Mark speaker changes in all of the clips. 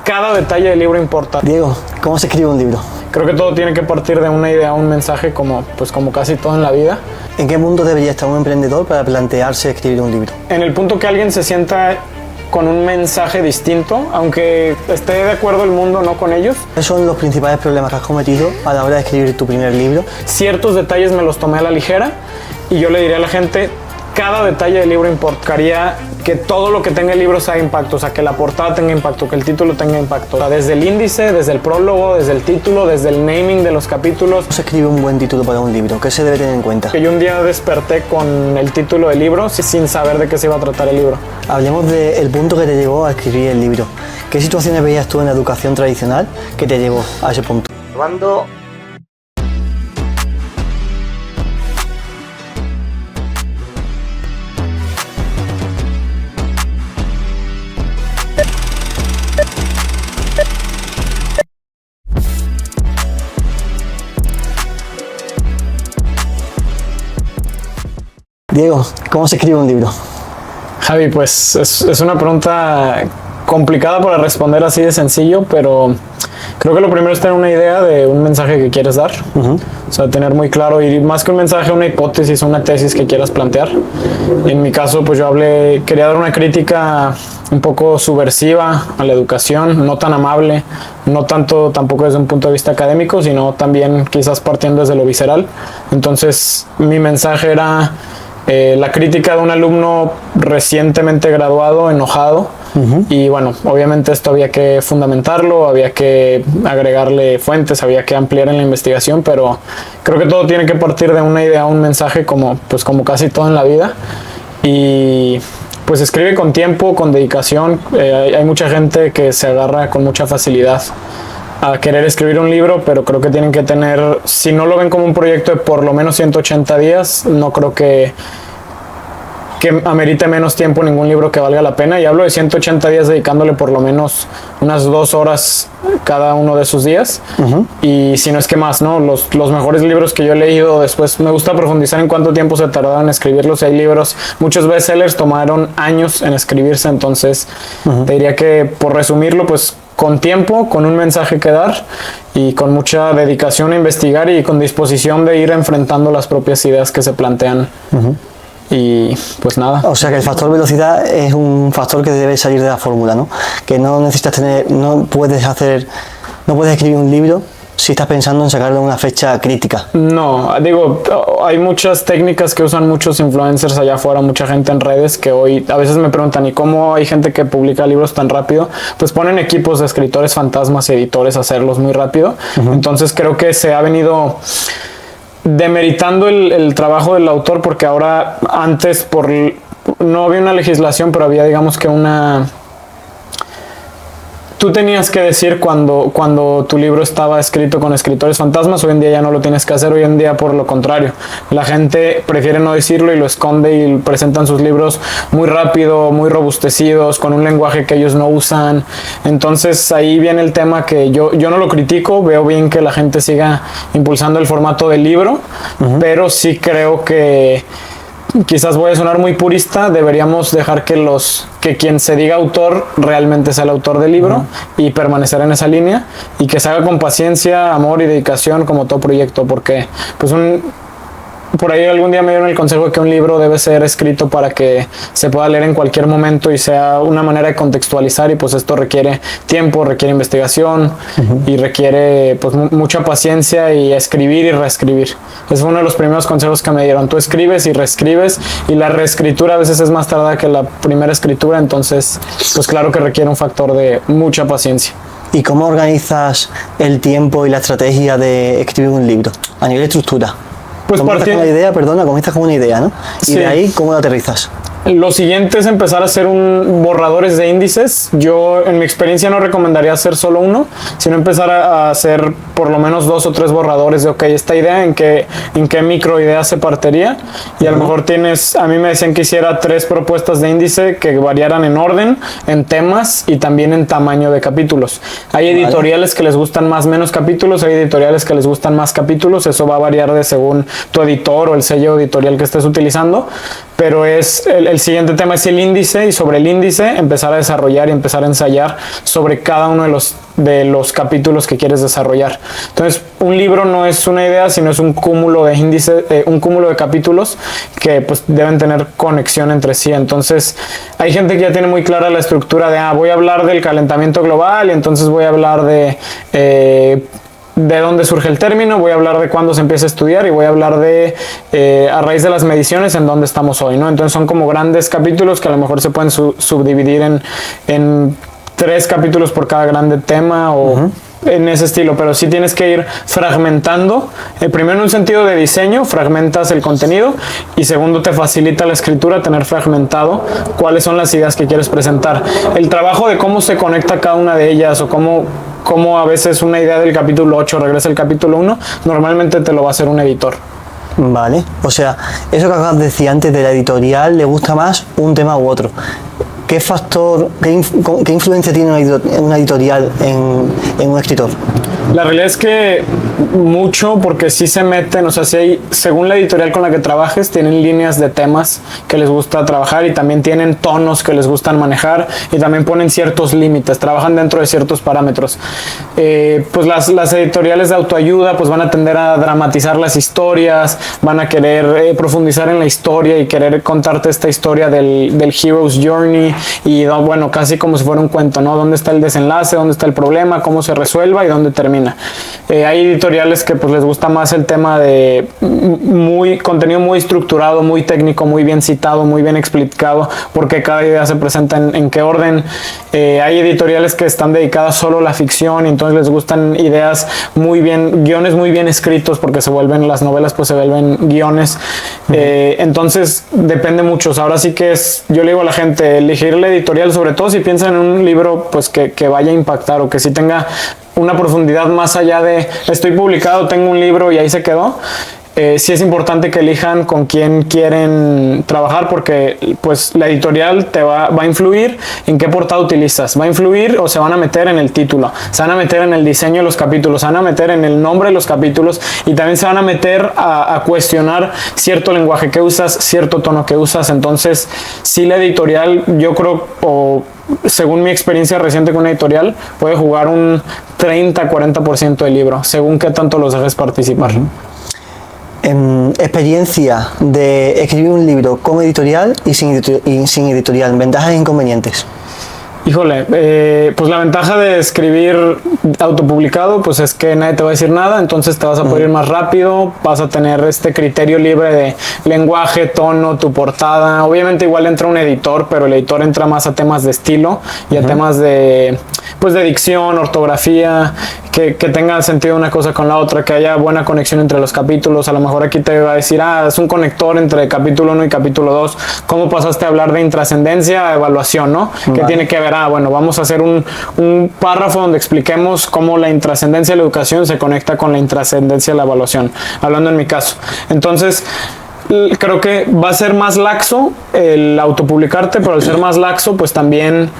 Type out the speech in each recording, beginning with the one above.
Speaker 1: cada detalle del libro importa.
Speaker 2: Diego, ¿cómo se escribe un libro?
Speaker 1: Creo que todo tiene que partir de una idea, un mensaje, como casi todo en la vida.
Speaker 2: ¿En qué punto debería estar un emprendedor para plantearse escribir un libro?
Speaker 1: En el punto que alguien se sienta con un mensaje distinto, aunque esté de acuerdo el mundo no con ellos.
Speaker 2: ¿Cuáles son los principales problemas que has cometido a la hora de escribir tu primer libro?
Speaker 1: Ciertos detalles me los tomé a la ligera y yo le diría a la gente, cada detalle del libro importaría que todo lo que tenga el libro sea impacto, o sea, que la portada tenga impacto, que el título tenga impacto. O sea, desde el índice, desde el prólogo, desde el título, desde el naming de los capítulos.
Speaker 2: ¿Cómo se escribe un buen título para un libro? ¿Qué se debe tener en cuenta?
Speaker 1: Que yo un día desperté con el título del libro sin saber de qué se iba a tratar el libro.
Speaker 2: Hablemos del punto que te llevó a escribir el libro. ¿Qué situaciones veías tú en la educación tradicional que te llevó a ese punto? Diego, ¿cómo se escribe un libro?
Speaker 1: Javi, pues es una pregunta complicada para responder así de sencillo, pero creo que lo primero es tener una idea de un mensaje que quieres dar. O sea, tener muy claro, y más que un mensaje, una hipótesis, una tesis que quieras plantear. En mi caso, pues yo quería dar una crítica un poco subversiva a la educación, no tan amable, no tanto tampoco desde un punto de vista académico, sino también quizás partiendo desde lo visceral. Entonces, mi mensaje era la crítica de un alumno recientemente graduado, enojado. Y bueno, obviamente esto había que fundamentarlo, había que agregarle fuentes, había que ampliar en la investigación, pero creo que todo tiene que partir de una idea, un mensaje, como casi todo en la vida. Y pues escribe con tiempo, con dedicación. Hay mucha gente que se agarra con mucha facilidad a querer escribir un libro, pero creo que tienen que tener, si no lo ven como un proyecto de por lo menos 180 días, no creo que amerite menos tiempo ningún libro que valga la pena. Y hablo de 180 días dedicándole por lo menos unas 2 horas cada uno de esos días. Y si no es que más, ¿no? Los mejores libros que yo he leído, después me gusta profundizar en cuánto tiempo se tardaron en escribirlos. Hay libros, muchos bestsellers tomaron años en escribirse, entonces te diría que, por resumirlo, pues con tiempo, con un mensaje que dar y con mucha dedicación a investigar y con disposición de ir enfrentando las propias ideas que se plantean. Y pues nada.
Speaker 2: O sea que el factor velocidad es un factor que debe salir de la fórmula, ¿no? Que no necesitas no puedes escribir un libro si estás pensando en sacarlo en una fecha crítica.
Speaker 1: No, digo, hay muchas técnicas que usan muchos influencers allá afuera, mucha gente en redes que hoy a veces me preguntan, ¿y cómo hay gente que publica libros tan rápido? Pues ponen equipos de escritores fantasmas y editores a hacerlos muy rápido. Entonces creo que se ha venido demeritando el trabajo del autor, porque ahora, antes no había una legislación, pero había, digamos que tú tenías que decir cuando tu libro estaba escrito con escritores fantasmas. Hoy en día ya no lo tienes que hacer. Hoy en día, por lo contrario, la gente prefiere no decirlo y lo esconde, y presentan sus libros muy rápido, muy robustecidos, con un lenguaje que ellos no usan. Entonces ahí viene el tema, que yo no lo critico, veo bien que la gente siga impulsando el formato del libro, pero sí creo que, quizás voy a sonar muy purista, deberíamos dejar que quien se diga autor realmente sea el autor del libro, y permanecer en esa línea, y que se haga con paciencia, amor y dedicación, como todo proyecto, porque pues por ahí algún día me dieron el consejo de que un libro debe ser escrito para que se pueda leer en cualquier momento y sea una manera de contextualizar, y pues esto requiere tiempo, requiere investigación y requiere pues mucha paciencia, y escribir y reescribir. Ese fue uno de los primeros consejos que me dieron. Tú escribes y reescribes, y la reescritura a veces es más tardada que la primera escritura, entonces pues claro que requiere un factor de mucha paciencia.
Speaker 2: ¿Y cómo organizas el tiempo y la estrategia de escribir un libro a nivel de estructura?
Speaker 1: Pues
Speaker 2: comienzas con una idea, ¿no? Y
Speaker 1: sí.
Speaker 2: De ahí, ¿cómo la aterrizas?
Speaker 1: Lo siguiente es empezar a hacer borradores de índices. Yo, en mi experiencia, no recomendaría hacer solo uno, sino empezar a hacer por lo menos 2 o 3 borradores de, ok, esta idea, en qué microidea se partiría. Y a lo mejor a mí me decían que hiciera 3 propuestas de índice que variaran en orden, en temas y también en tamaño de capítulos. Hay editoriales que les gustan menos capítulos, hay editoriales que les gustan más capítulos. Eso va a variar según tu editor o el sello editorial que estés utilizando, pero el el siguiente tema es el índice, y sobre el índice empezar a desarrollar y empezar a ensayar sobre cada uno de los capítulos que quieres desarrollar. Entonces, un libro no es una idea, sino es un cúmulo de índices, un cúmulo de capítulos que pues deben tener conexión entre sí. Entonces, hay gente que ya tiene muy clara la estructura de, voy a hablar del calentamiento global, y entonces voy a hablar de dónde surge el término, voy a hablar de cuándo se empieza a estudiar, y voy a hablar de, a raíz de las mediciones, en dónde estamos hoy, ¿no? Entonces son como grandes capítulos que a lo mejor se pueden subdividir en 3 capítulos por cada grande tema, o en ese estilo, pero sí tienes que ir fragmentando. Primero, en un sentido de diseño, fragmentas el contenido, y segundo, te facilita la escritura tener fragmentado cuáles son las ideas que quieres presentar. El trabajo de cómo se conecta cada una de ellas, o cómo a veces una idea del capítulo 8 regresa al capítulo 1, normalmente te lo va a hacer un editor.
Speaker 2: Vale, o sea, eso que acabas de decir antes de la editorial, le gusta más un tema u otro. ¿Qué factor, qué influencia tiene una editorial en un escritor?
Speaker 1: La realidad es que mucho, porque sí se meten, o sea, sí hay, según la editorial con la que trabajes, tienen líneas de temas que les gusta trabajar, y también tienen tonos que les gustan manejar, y también ponen ciertos límites, trabajan dentro de ciertos parámetros. Pues las editoriales de autoayuda pues van a tender a dramatizar las historias, van a querer profundizar en la historia y querer contarte esta historia del hero's journey, y bueno, casi como si fuera un cuento, ¿no? ¿Dónde está el desenlace? ¿Dónde está el problema? ¿Cómo se resuelva? ¿Y dónde termina? Hay editoriales que pues les gusta más el tema de contenido muy estructurado, muy técnico, muy bien citado, muy bien explicado, porque cada idea se presenta en qué orden. Hay editoriales que están dedicadas solo a la ficción, y entonces les gustan ideas muy bien, guiones muy bien escritos, porque las novelas pues se vuelven guiones. Entonces depende mucho. O sea, ahora sí que yo le digo a la gente, elegir la editorial, sobre todo si piensan en un libro pues que vaya a impactar, o que sí tenga una profundidad más allá de estoy publicado, tengo un libro y ahí se quedó. Sí es importante que elijan con quién quieren trabajar, porque pues la editorial te va a influir en qué portada utilizas, va a influir, o se van a meter en el título, se van a meter en el diseño de los capítulos, se van a meter en el nombre de los capítulos, y también se van a meter a cuestionar cierto lenguaje que usas, cierto tono que usas. Entonces sí, la editorial, yo creo, o según mi experiencia reciente con una editorial, puede jugar un 30-40% del libro, según qué tanto los dejes participar.
Speaker 2: Experiencia de escribir un libro con editorial y sin editorial, ventajas e inconvenientes.
Speaker 1: Híjole, pues la ventaja de escribir autopublicado pues es que nadie te va a decir nada, entonces te vas a poder ir más rápido, vas a tener este criterio libre de lenguaje, tono, tu portada. Obviamente igual entra un editor, pero el editor entra más a temas de estilo y a temas de dicción, ortografía, que tenga sentido una cosa con la otra, que haya buena conexión entre los capítulos. A lo mejor aquí te va a decir, es un conector entre capítulo 1 y capítulo 2. ¿Cómo pasaste a hablar de intrascendencia a evaluación, no? ¿Qué tiene que ver? Bueno, vamos a hacer un párrafo donde expliquemos cómo la intrascendencia de la educación se conecta con la intrascendencia de la evaluación, hablando en mi caso. Entonces, creo que va a ser más laxo el autopublicarte, pero al ser más laxo, pues también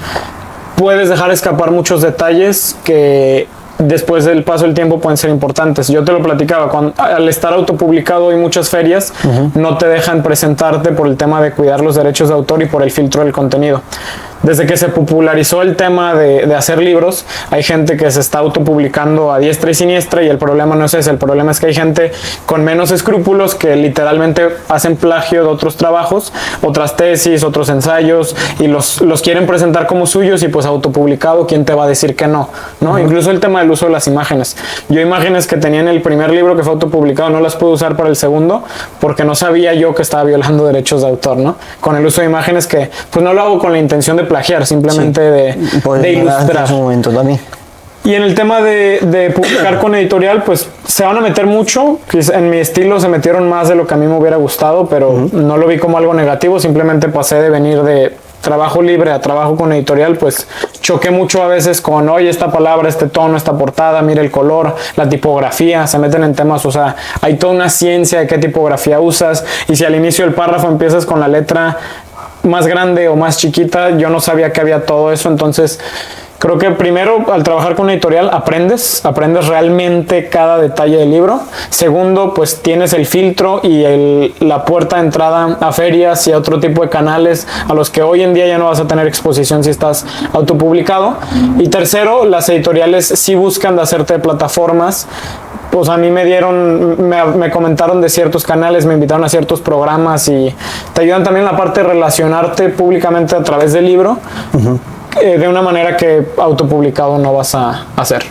Speaker 1: puedes dejar escapar muchos detalles que después del paso del tiempo pueden ser importantes. Yo te lo platicaba, al estar autopublicado en muchas ferias, no te dejan presentarte por el tema de cuidar los derechos de autor y por el filtro del contenido. Desde que se popularizó el tema de hacer libros, hay gente que se está autopublicando a diestra y siniestra, y el problema no es ese. El problema es que hay gente con menos escrúpulos que literalmente hacen plagio de otros trabajos, otras tesis, otros ensayos, y los quieren presentar como suyos, y pues autopublicado, ¿quién te va a decir que no? Incluso el tema del uso de las imágenes. Yo imágenes que tenía en el primer libro que fue autopublicado no las pude usar para el segundo, porque no sabía yo que estaba violando derechos de autor, ¿no? Con el uso de imágenes, que pues no lo hago con la intención de plagiar, simplemente de ilustrar. En momento también. Y en el tema de publicar con editorial, pues se van a meter mucho. En mi estilo se metieron más de lo que a mí me hubiera gustado, pero no lo vi como algo negativo. Simplemente pasé de venir de trabajo libre a trabajo con editorial, pues choqué mucho a veces con, oye, esta palabra, este tono, esta portada, mira el color, la tipografía. Se meten en temas, o sea, hay toda una ciencia de qué tipografía usas, y si al inicio del párrafo empiezas con la letra más grande o más chiquita, yo no sabía que había todo eso. Entonces Creo que primero, al trabajar con una editorial, aprendes realmente cada detalle del libro. Segundo, pues tienes el filtro y la puerta de entrada a ferias y a otro tipo de canales a los que hoy en día ya no vas a tener exposición si estás autopublicado. Y tercero, las editoriales sí buscan de hacerte plataformas. Pues a mí me comentaron de ciertos canales, me invitaron a ciertos programas y te ayudan también en la parte de relacionarte públicamente a través del libro. De una manera que autopublicado no vas a hacer.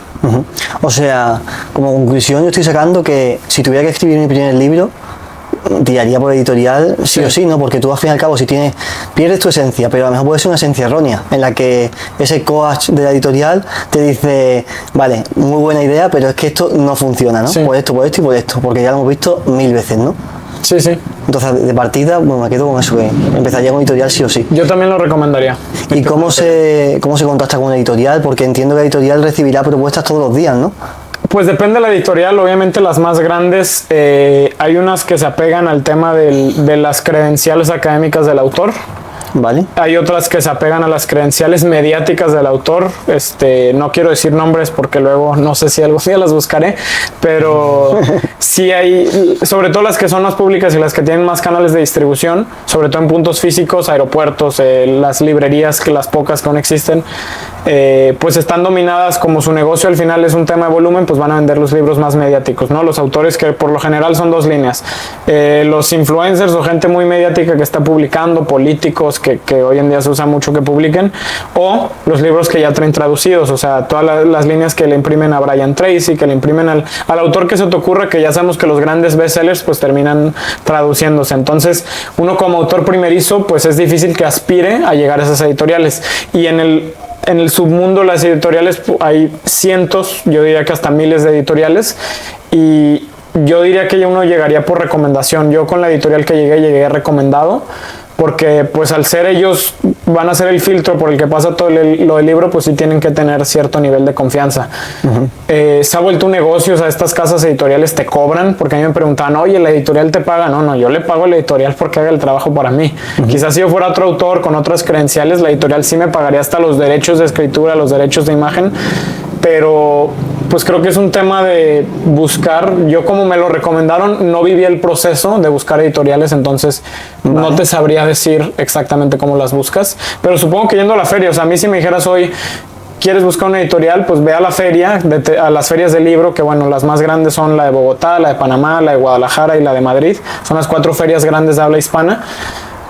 Speaker 2: O sea, como conclusión yo estoy sacando que si tuviera que escribir mi primer libro, tiraría por editorial sí o sí, ¿no? Porque tú al fin y al cabo pierdes tu esencia, pero a lo mejor puede ser una esencia errónea, en la que ese coach de la editorial te dice, vale, muy buena idea, pero es que esto no funciona, ¿no?
Speaker 1: Sí.
Speaker 2: Por esto y por esto, porque ya lo hemos visto 1000 veces, ¿no?
Speaker 1: Sí, sí.
Speaker 2: Entonces, de partida, bueno, me quedo con eso, que empezaría con editorial sí o sí.
Speaker 1: Yo también lo recomendaría.
Speaker 2: ¿Y cómo se contacta con una editorial? Porque entiendo que la editorial recibirá propuestas todos los días, ¿no?
Speaker 1: Pues depende de la editorial, obviamente las más grandes, hay unas que se apegan al tema de las credenciales académicas del autor.
Speaker 2: Vale.
Speaker 1: Hay otras que se apegan a las credenciales mediáticas del autor. No quiero decir nombres porque luego no sé si algún día las buscaré, pero sí hay, sobre todo las que son más públicas y las que tienen más canales de distribución, sobre todo en puntos físicos, aeropuertos, las librerías, que las pocas que aún existen, pues están dominadas, como su negocio al final es un tema de volumen, pues van a vender los libros más mediáticos, ¿no? Los autores, que por lo general son dos líneas, los influencers o gente muy mediática que está publicando, políticos que hoy en día se usa mucho que publiquen, o los libros que ya traen traducidos, o sea, todas las líneas que le imprimen a Brian Tracy, que le imprimen al autor que se te ocurra, que ya sabemos que los grandes bestsellers pues terminan traduciéndose. Entonces, uno como autor primerizo, pues es difícil que aspire a llegar a esas editoriales. Y en el submundo de las editoriales hay cientos, yo diría que hasta miles de editoriales, y yo diría que uno llegaría por recomendación. Yo con la editorial que llegué recomendado, porque pues al ser ellos van a ser el filtro por el que pasa todo lo del libro, pues sí tienen que tener cierto nivel de confianza. Se ha vuelto un negocio, o sea, estas casas editoriales te cobran, porque a mí me preguntaban, oye, ¿la editorial te paga? No, yo le pago a la editorial porque haga el trabajo para mí. Quizás si yo fuera otro autor con otras credenciales, la editorial sí me pagaría hasta los derechos de escritura, los derechos de imagen, pero pues creo que es un tema de buscar. Yo, como me lo recomendaron, no viví el proceso de buscar editoriales, entonces no te sabría decir exactamente cómo las buscas, pero supongo que yendo a la feria, o sea, a mí si me dijeras hoy, ¿quieres buscar una editorial? Pues ve a la feria, a las ferias del libro, que bueno, las más grandes son la de Bogotá, la de Panamá, la de Guadalajara y la de Madrid, son las 4 ferias grandes de habla hispana.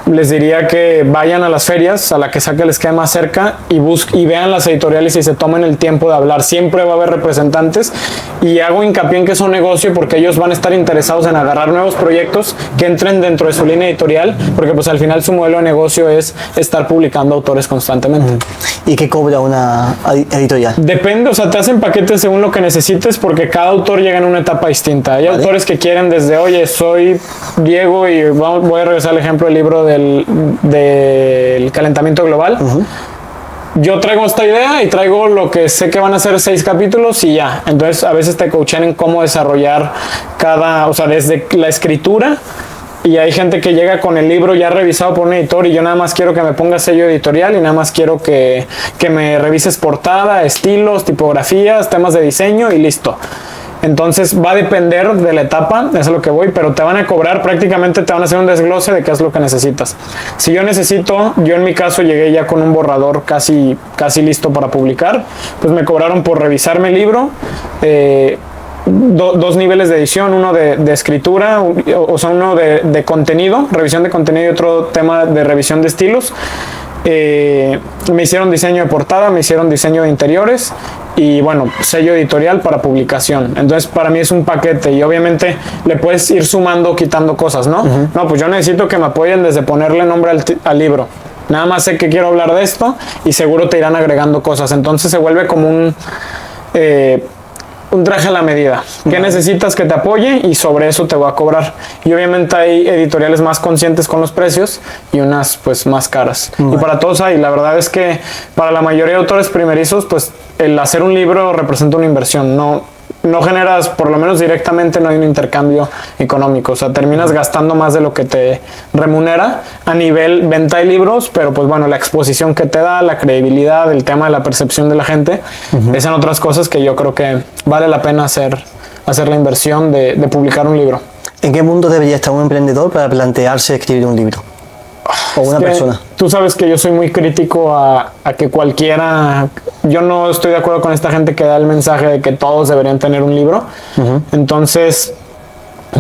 Speaker 1: Les diría que vayan a las ferias, a la que sea que les quede más cerca, y vean las editoriales y se tomen el tiempo de hablar. Siempre va a haber representantes, y hago hincapié en que es un negocio porque ellos van a estar interesados en agarrar nuevos proyectos que entren dentro de su línea editorial, porque pues al final su modelo de negocio es estar publicando autores constantemente.
Speaker 2: ¿Y qué cobra una editorial?
Speaker 1: Depende, o sea, te hacen paquetes según lo que necesites, porque cada autor llega en una etapa distinta. Hay autores que quieren desde, oye, soy Diego y voy a regresar al ejemplo del libro del calentamiento global. Yo traigo esta idea y traigo lo que sé que van a ser 6 capítulos y ya. Entonces a veces te coachan en cómo desarrollar o sea, desde la escritura. Y hay gente que llega con el libro ya revisado por un editor, y yo nada más quiero que me pongas sello editorial y nada más quiero que me revises portada, estilos, tipografías, temas de diseño y listo. Entonces va a depender de la etapa, eso es lo que voy, pero te van a cobrar, prácticamente te van a hacer un desglose de qué es lo que necesitas. Si yo en mi caso llegué ya con un borrador casi listo para publicar, pues me cobraron por revisarme el libro, 2 niveles de edición, uno de escritura, o sea, uno de contenido, revisión de contenido, y otro tema de revisión de estilos. Me hicieron diseño de portada, me hicieron diseño de interiores y bueno, sello editorial para publicación. Entonces para mí es un paquete, y obviamente le puedes ir sumando, quitando cosas, ¿no? No, pues yo necesito que me apoyen desde ponerle nombre al libro. Nada más sé que quiero hablar de esto y seguro te irán agregando cosas. Entonces se vuelve como un traje a la medida. ¿Qué necesitas que te apoye? Y sobre eso te voy a cobrar. Y obviamente hay editoriales más conscientes con los precios y unas pues más caras. Y para todos hay. La verdad es que para la mayoría de autores primerizos, pues el hacer un libro representa una inversión. No, no generas, por lo menos directamente, no hay un intercambio económico. O sea, terminas gastando más de lo que te remunera a nivel venta de libros, pero pues bueno, la exposición que te da, la credibilidad, el tema de la percepción de la gente, es en otras cosas que yo creo que vale la pena hacer la inversión de publicar un libro.
Speaker 2: ¿En qué mundo debería estar un emprendedor para plantearse escribir un libro? O una persona.
Speaker 1: Tú sabes que yo soy muy crítico a que cualquiera... Yo no estoy de acuerdo con esta gente que da el mensaje de que todos deberían tener un libro. Entonces,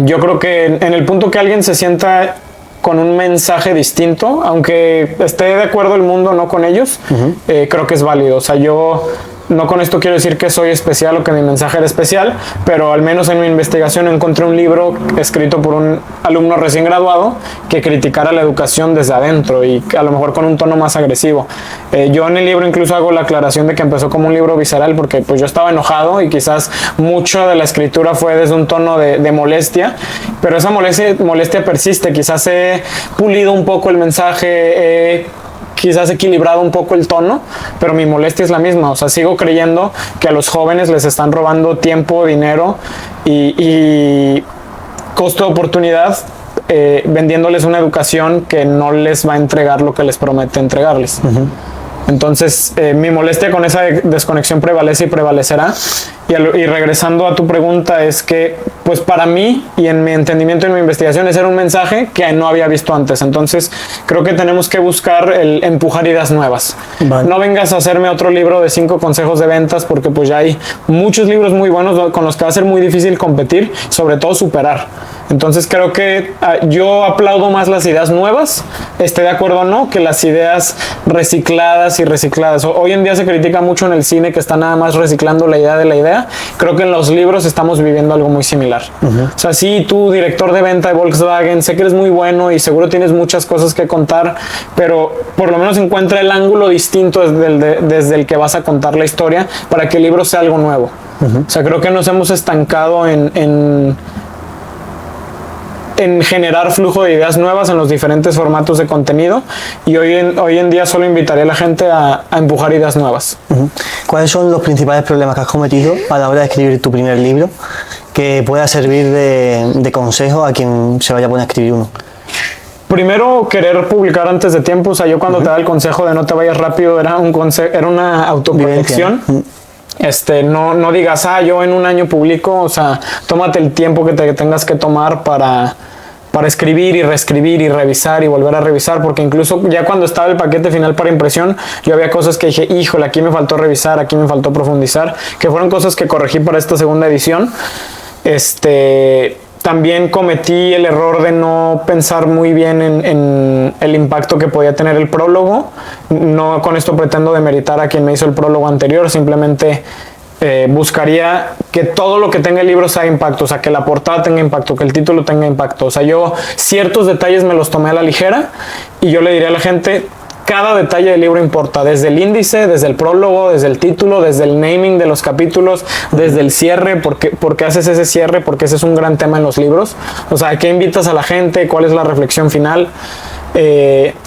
Speaker 1: yo creo que en el punto que alguien se sienta con un mensaje distinto, aunque esté de acuerdo el mundo no con ellos, creo que es válido. O sea, yo... No con esto quiero decir que soy especial o que mi mensaje era especial, pero al menos en mi investigación encontré un libro escrito por un alumno recién graduado que criticara la educación desde adentro y a lo mejor con un tono más agresivo. Yo en el libro incluso hago la aclaración de que empezó como un libro visceral porque pues yo estaba enojado y quizás mucho de la escritura fue desde un tono de molestia, pero esa molestia persiste. Quizás he pulido un poco el mensaje, quizás equilibrado un poco el tono, pero mi molestia es la misma. O sea, sigo creyendo que a los jóvenes les están robando tiempo, dinero y costo de oportunidad, vendiéndoles una educación que no les va a entregar lo que les promete entregarles. Entonces, mi molestia con esa desconexión prevalece y prevalecerá. Y regresando a tu pregunta, es que, pues para mí, y en mi entendimiento y en mi investigación, ese era un mensaje que no había visto antes. Entonces, creo que tenemos que buscar el empujar ideas nuevas. Vale. No vengas a hacerme otro libro de 5 consejos de ventas, porque pues ya hay muchos libros muy buenos con los que va a ser muy difícil competir, sobre todo superar. Entonces creo que yo aplaudo más las ideas nuevas, esté de acuerdo o no, que las ideas recicladas y recicladas. Hoy en día se critica mucho en el cine que está nada más reciclando la idea de la idea. Creo que en los libros estamos viviendo algo muy similar. O sea, sí, tú, director de venta de Volkswagen, sé que eres muy bueno y seguro tienes muchas cosas que contar, pero por lo menos encuentra el ángulo distinto desde el que vas a contar la historia para que el libro sea algo nuevo. O sea, creo que nos hemos estancado en generar flujo de ideas nuevas en los diferentes formatos de contenido, y hoy en día solo invitaría a la gente a empujar ideas nuevas.
Speaker 2: ¿Cuáles son los principales problemas que has cometido a la hora de escribir tu primer libro que pueda servir de consejo a quien se vaya a poner a escribir uno?
Speaker 1: Primero, querer publicar antes de tiempo. O sea, yo cuando te daba el consejo de no te vayas rápido, era una autoprotección. No digas, yo en un año publico. O sea, tómate el tiempo que te tengas que tomar para escribir y reescribir y revisar y volver a revisar, porque incluso ya cuando estaba el paquete final para impresión, yo había cosas que dije, híjole, aquí me faltó revisar, aquí me faltó profundizar, que fueron cosas que corregí para esta segunda edición. También cometí el error de no pensar muy bien en el impacto que podía tener el prólogo. No con esto pretendo demeritar a quien me hizo el prólogo anterior, simplemente buscaría que todo lo que tenga el libro sea impacto, o sea, que la portada tenga impacto, que el título tenga impacto. O sea, yo ciertos detalles me los tomé a la ligera y yo le diría a la gente, cada detalle del libro importa, desde el índice, desde el prólogo, desde el título, desde el naming de los capítulos, desde el cierre, ¿por qué haces ese cierre? Porque ese es un gran tema en los libros. O sea, ¿qué invitas a la gente? ¿Cuál es la reflexión final?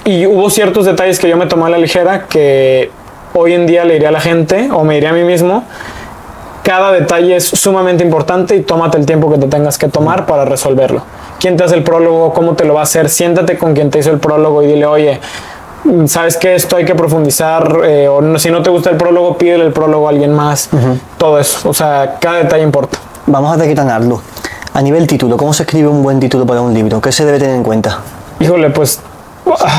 Speaker 1: Y hubo ciertos detalles que yo me tomé a la ligera que hoy en día le diría a la gente, o me diría a mí mismo, cada detalle es sumamente importante y tómate el tiempo que te tengas que tomar para resolverlo. ¿Quién te hace el prólogo? ¿Cómo te lo va a hacer? Siéntate con quien te hizo el prólogo y dile, oye, ¿sabes qué? Esto hay que profundizar, o no, si no te gusta el prólogo, pídele el prólogo a alguien más. Todo eso, o sea, cada detalle importa.
Speaker 2: Vamos a declinarlo. A nivel título, ¿cómo se escribe un buen título para un libro? ¿Qué se debe tener en cuenta?
Speaker 1: Híjole, pues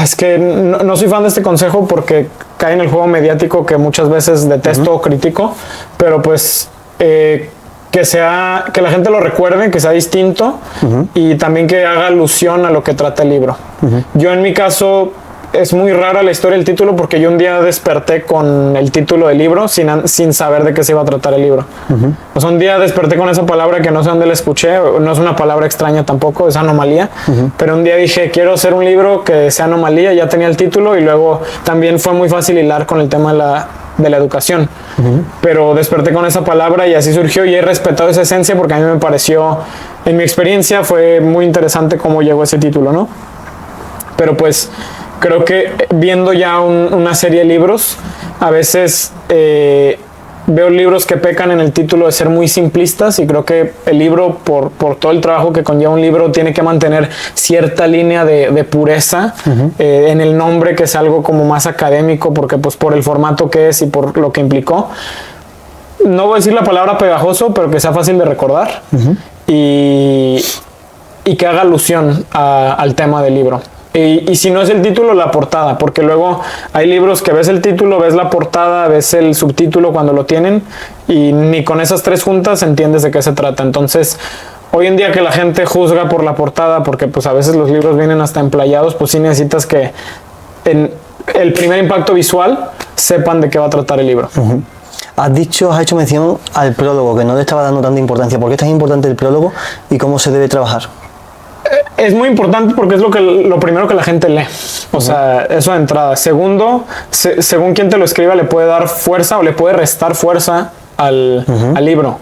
Speaker 1: es que no soy fan de este consejo porque cae en el juego mediático que muchas veces detesto o critico, pero pues que la gente lo recuerde, que sea distinto y también que haga alusión a lo que trata el libro. Yo en mi caso es muy rara la historia del título porque yo un día desperté con el título del libro sin saber de qué se iba a tratar el libro. O sea, un día desperté con esa palabra que no sé dónde la escuché, no es una palabra extraña tampoco, es anomalía, pero un día dije, quiero hacer un libro que sea anomalía, ya tenía el título y luego también fue muy fácil hilar con el tema de la educación. Pero desperté con esa palabra y así surgió y he respetado esa esencia porque a mí me pareció, en mi experiencia fue muy interesante cómo llegó ese título, ¿no? Pero pues creo que viendo ya una serie de libros, a veces veo libros que pecan en el título de ser muy simplistas, y creo que el libro, por todo el trabajo que conlleva un libro, tiene que mantener cierta línea de pureza en el nombre, que es algo como más académico, porque pues por el formato que es y por lo que implicó. No voy a decir la palabra pegajoso, pero que sea fácil de recordar y que haga alusión al tema del libro. Y si no es el título, la portada, porque luego hay libros que ves el título, ves la portada, ves el subtítulo cuando lo tienen, y ni con esas tres juntas entiendes de qué se trata. Entonces, hoy en día que la gente juzga por la portada, porque pues a veces los libros vienen hasta emplayados, pues sí necesitas que en el primer impacto visual sepan de qué va a tratar el libro.
Speaker 2: Has hecho mención al prólogo, que no le estaba dando tanta importancia. ¿Por qué es tan importante el prólogo y cómo se debe trabajar?
Speaker 1: Es muy importante porque es lo primero que la gente lee. O sea, eso de entrada. Segundo, según quien te lo escriba, le puede dar fuerza o le puede restar fuerza al libro.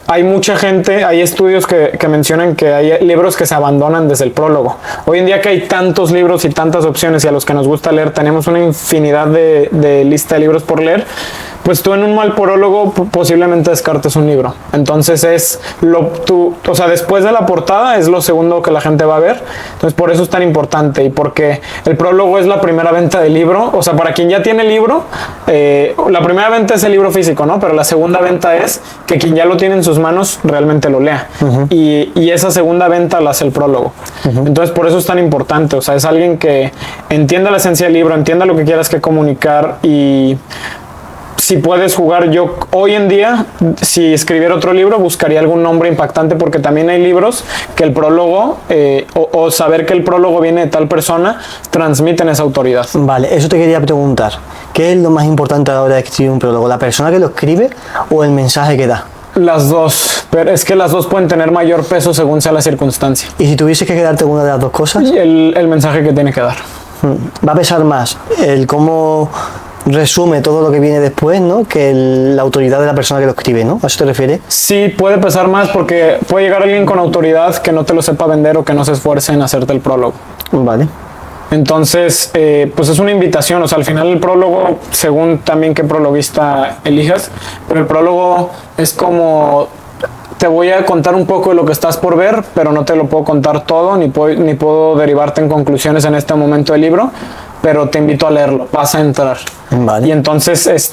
Speaker 1: Hay mucha gente, hay estudios que mencionan que hay libros que se abandonan desde el prólogo. Hoy en día que hay tantos libros y tantas opciones, y a los que nos gusta leer tenemos una infinidad de lista de libros por leer, pues tú en un mal prólogo posiblemente descartes un libro. Entonces o sea, después de la portada es lo segundo que la gente va a ver. Entonces por eso es tan importante, y porque el prólogo es la primera venta del libro. O sea, para quien ya tiene el libro, la primera venta es el libro físico, ¿no? Pero la segunda venta es que quien ya lo tiene en sus manos realmente lo lea. Y esa segunda venta la hace el prólogo. Entonces por eso es tan importante. O sea, es alguien que entienda la esencia del libro, entienda lo que quieras que comunicar, y si puedes jugar, yo hoy en día, si escribiera otro libro, buscaría algún nombre impactante, porque también hay libros que el prólogo, o saber que el prólogo viene de tal persona, transmiten esa autoridad.
Speaker 2: Vale, eso te quería preguntar. ¿Qué es lo más importante a la hora de escribir un prólogo? ¿La persona que lo escribe o el mensaje que da?
Speaker 1: Las dos, pero es que las dos pueden tener mayor peso según sea la circunstancia.
Speaker 2: ¿Y si tuvieses que quedarte con una de las dos cosas?
Speaker 1: El mensaje que tiene que dar.
Speaker 2: Va a pesar más el cómo resume todo lo que viene después, ¿no? Que la autoridad de la persona que lo escribe, ¿no? ¿A eso te refieres?
Speaker 1: Sí, puede pesar más, porque puede llegar alguien con autoridad que no te lo sepa vender o que no se esfuerce en hacerte el prólogo.
Speaker 2: Vale.
Speaker 1: Entonces, pues es una invitación. O sea, al final el prólogo, según también qué prologuista elijas, pero el prólogo es como: te voy a contar un poco de lo que estás por ver, pero no te lo puedo contar todo, ni puedo derivarte en conclusiones en este momento del libro, pero te invito a leerlo, vas a entrar.
Speaker 2: Vale.
Speaker 1: Y entonces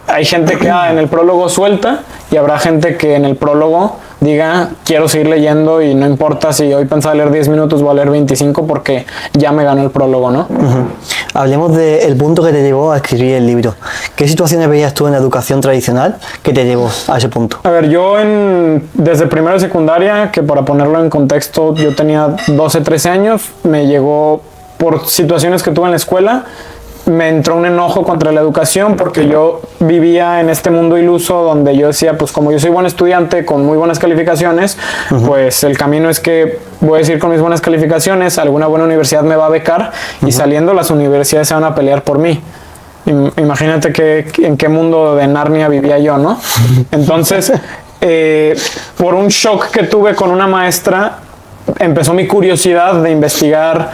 Speaker 1: hay gente que en el prólogo suelta, y habrá gente que en el prólogo diga: quiero seguir leyendo, y no importa si hoy pensaba leer 10 minutos, voy a leer 25 porque ya me ganó el prólogo, ¿no?
Speaker 2: Hablemos del punto que te llevó a escribir el libro. ¿Qué situaciones veías tú en la educación tradicional que te llevó a ese punto?
Speaker 1: A ver, yo desde primero de secundaria, que para ponerlo en contexto, yo tenía 12, 13 años, me llegó por situaciones que tuve en la escuela, me entró un enojo contra la educación, porque yo vivía en este mundo iluso donde yo decía, pues como yo soy buen estudiante con muy buenas calificaciones, pues el camino es que voy a decir con mis buenas calificaciones, alguna buena universidad me va a becar, y saliendo las universidades se van a pelear por mí. Imagínate en qué mundo de Narnia vivía yo, ¿no? Entonces, por un shock que tuve con una maestra, empezó mi curiosidad de investigar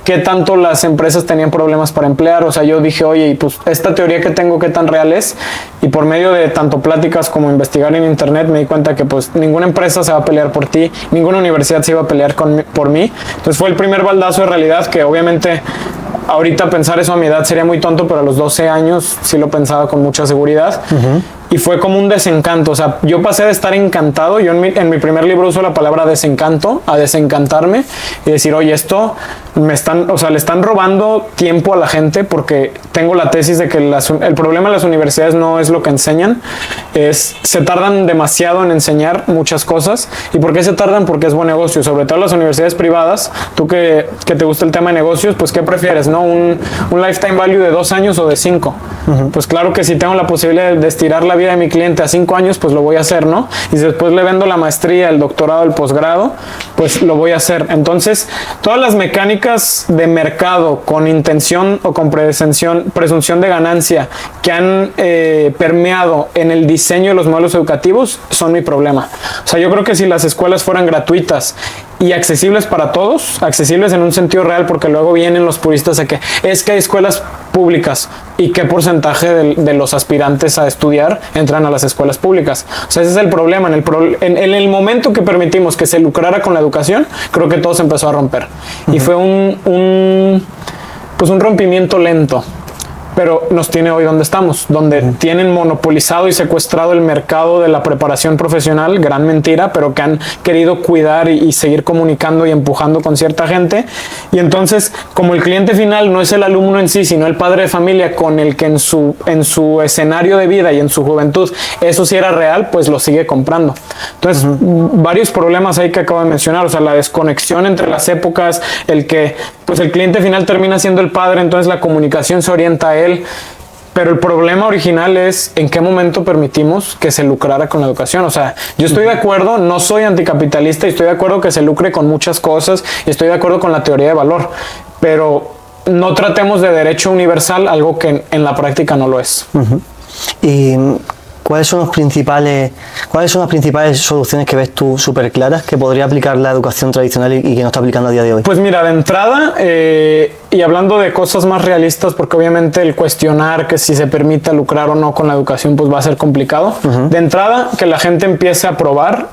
Speaker 1: qué tanto las empresas tenían problemas para emplear. O sea, yo dije, oye, y pues esta teoría que tengo, ¿qué tan real es? Y por medio de tanto pláticas como investigar en internet, me di cuenta que pues ninguna empresa se va a pelear por ti, ninguna universidad se iba a pelear por mí. Entonces fue el primer baldazo de realidad, que obviamente ahorita pensar eso a mi edad sería muy tonto, pero a los 12 años sí lo pensaba con mucha seguridad. Y fue como un desencanto. O sea, yo pasé de estar encantado, yo en mi primer libro uso la palabra desencanto, a desencantarme, y decir, oye, esto le están robando tiempo a la gente, porque tengo la tesis de que el problema de las universidades no es lo que enseñan, se tardan demasiado en enseñar muchas cosas. ¿Y por qué se tardan? Porque es buen negocio, sobre todo las universidades privadas. Tú que te gusta el tema de negocios, pues ¿qué prefieres, no? Un lifetime value de 2 años o de 5. Pues claro que si tengo la posibilidad de estirar la vida de mi cliente a 5 años, pues lo voy a hacer, ¿no? Y si después le vendo la maestría, el doctorado, el posgrado, pues lo voy a hacer. Entonces, todas las mecánicas de mercado con intención o con presunción de ganancia que han permeado en el diseño de los modelos educativos son mi problema. O sea, yo creo que si las escuelas fueran gratuitas y accesibles para todos, accesibles en un sentido real, porque luego vienen los puristas de que es que hay escuelas públicas y qué porcentaje de los aspirantes a estudiar entran a las escuelas públicas. O sea, ese es el problema. En el momento que permitimos que se lucrara con la educación, creo que todo se empezó a romper. Y fue un rompimiento lento. Pero nos tiene hoy donde estamos, donde tienen monopolizado y secuestrado el mercado de la preparación profesional, gran mentira, pero que han querido cuidar y seguir comunicando y empujando con cierta gente. Y entonces, como el cliente final no es el alumno en sí, sino el padre de familia con el que en su escenario de vida y en su juventud eso sí era real, pues lo sigue comprando. Entonces, varios problemas ahí que acabo de mencionar, o sea, la desconexión entre las épocas, el que pues el cliente final termina siendo el padre, entonces la comunicación se orienta a él. Pero el problema original es en qué momento permitimos que se lucrara con la educación. O sea, yo estoy de acuerdo, no soy anticapitalista y estoy de acuerdo que se lucre con muchas cosas y estoy de acuerdo con la teoría de valor, pero no tratemos de derecho universal algo que en la práctica no lo es.
Speaker 2: Y ¿cuáles son las principales soluciones que ves tú súper claras que podría aplicar la educación tradicional y que no está aplicando a día de hoy?
Speaker 1: Pues mira, de entrada, y hablando de cosas más realistas, porque obviamente el cuestionar que si se permite lucrar o no con la educación pues va a ser complicado. De entrada, que la gente empiece a probar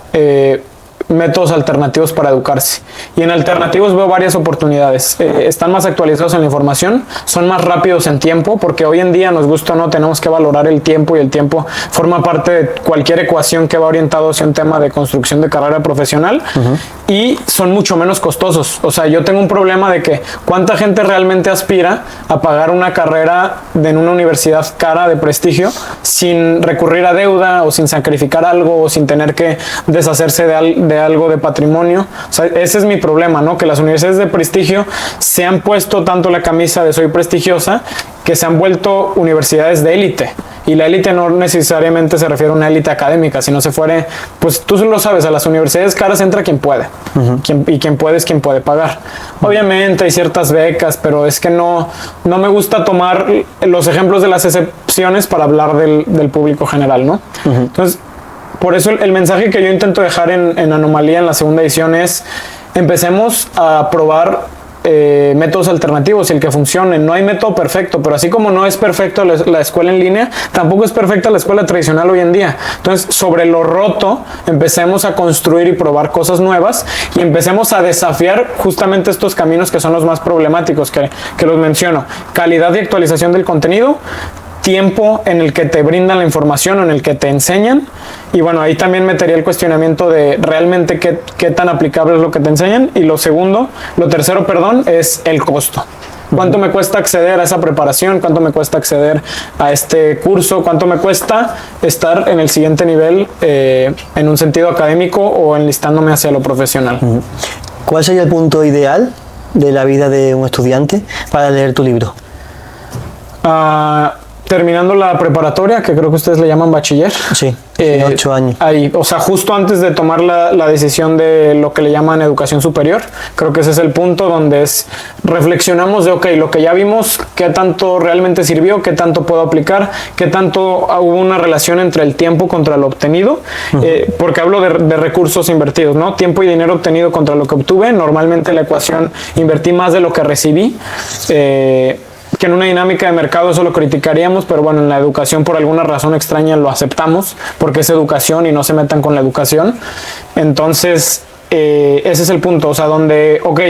Speaker 1: métodos alternativos para educarse. Y en alternativos veo varias oportunidades. Están más actualizados en la información, son más rápidos en tiempo, porque hoy en día, nos gusta o no, tenemos que valorar el tiempo, y el tiempo forma parte de cualquier ecuación que va orientado hacia un tema de construcción de carrera profesional. Y son mucho menos costosos. O sea, yo tengo un problema de que cuánta gente realmente aspira a pagar una carrera en una universidad cara de prestigio sin recurrir a deuda o sin sacrificar algo o sin tener que deshacerse de algo de patrimonio. O sea, ese es mi problema, ¿no? Que las universidades de prestigio se han puesto tanto la camisa de soy prestigiosa que se han vuelto universidades de élite. Y la élite no necesariamente se refiere a una élite académica, sino se fuere, pues tú lo sabes, a las universidades caras entra quien puede. Y quien puede es quien puede pagar. Obviamente hay ciertas becas, pero es que no me gusta tomar los ejemplos de las excepciones para hablar del público general, ¿no? Entonces, por eso el mensaje que yo intento dejar en Anomalía, en la segunda edición, es empecemos a probar métodos alternativos y el que funcione. No hay método perfecto, pero así como no es perfecto la escuela en línea, tampoco es perfecta la escuela tradicional hoy en día. Entonces, sobre lo roto, empecemos a construir y probar cosas nuevas y empecemos a desafiar justamente estos caminos que son los más problemáticos, que los menciono. Calidad y actualización del contenido, tiempo en el que te brindan la información o en el que te enseñan, y bueno, ahí también metería el cuestionamiento de realmente qué tan aplicable es lo que te enseñan. Y lo tercero, es el costo. ¿Cuánto me cuesta acceder a esa preparación? ¿Cuánto me cuesta acceder a este curso? ¿Cuánto me cuesta estar en el siguiente nivel en un sentido académico o enlistándome hacia lo profesional?
Speaker 2: ¿Cuál sería el punto ideal de la vida de un estudiante para leer tu libro?
Speaker 1: Terminando la preparatoria, que creo que ustedes le llaman bachiller.
Speaker 2: Sí, 8 años.
Speaker 1: Ahí, o sea, justo antes de tomar la decisión de lo que le llaman educación superior, creo que ese es el punto donde reflexionamos de, ok, lo que ya vimos, qué tanto realmente sirvió, qué tanto puedo aplicar, qué tanto hubo una relación entre el tiempo contra lo obtenido, porque hablo de recursos invertidos, ¿no? Tiempo y dinero obtenido contra lo que obtuve. Normalmente la ecuación invertí más de lo que recibí. Que en una dinámica de mercado eso lo criticaríamos, pero bueno, en la educación por alguna razón extraña lo aceptamos, porque es educación y no se metan con la educación. Entonces, ese es el punto, o sea, donde, ok,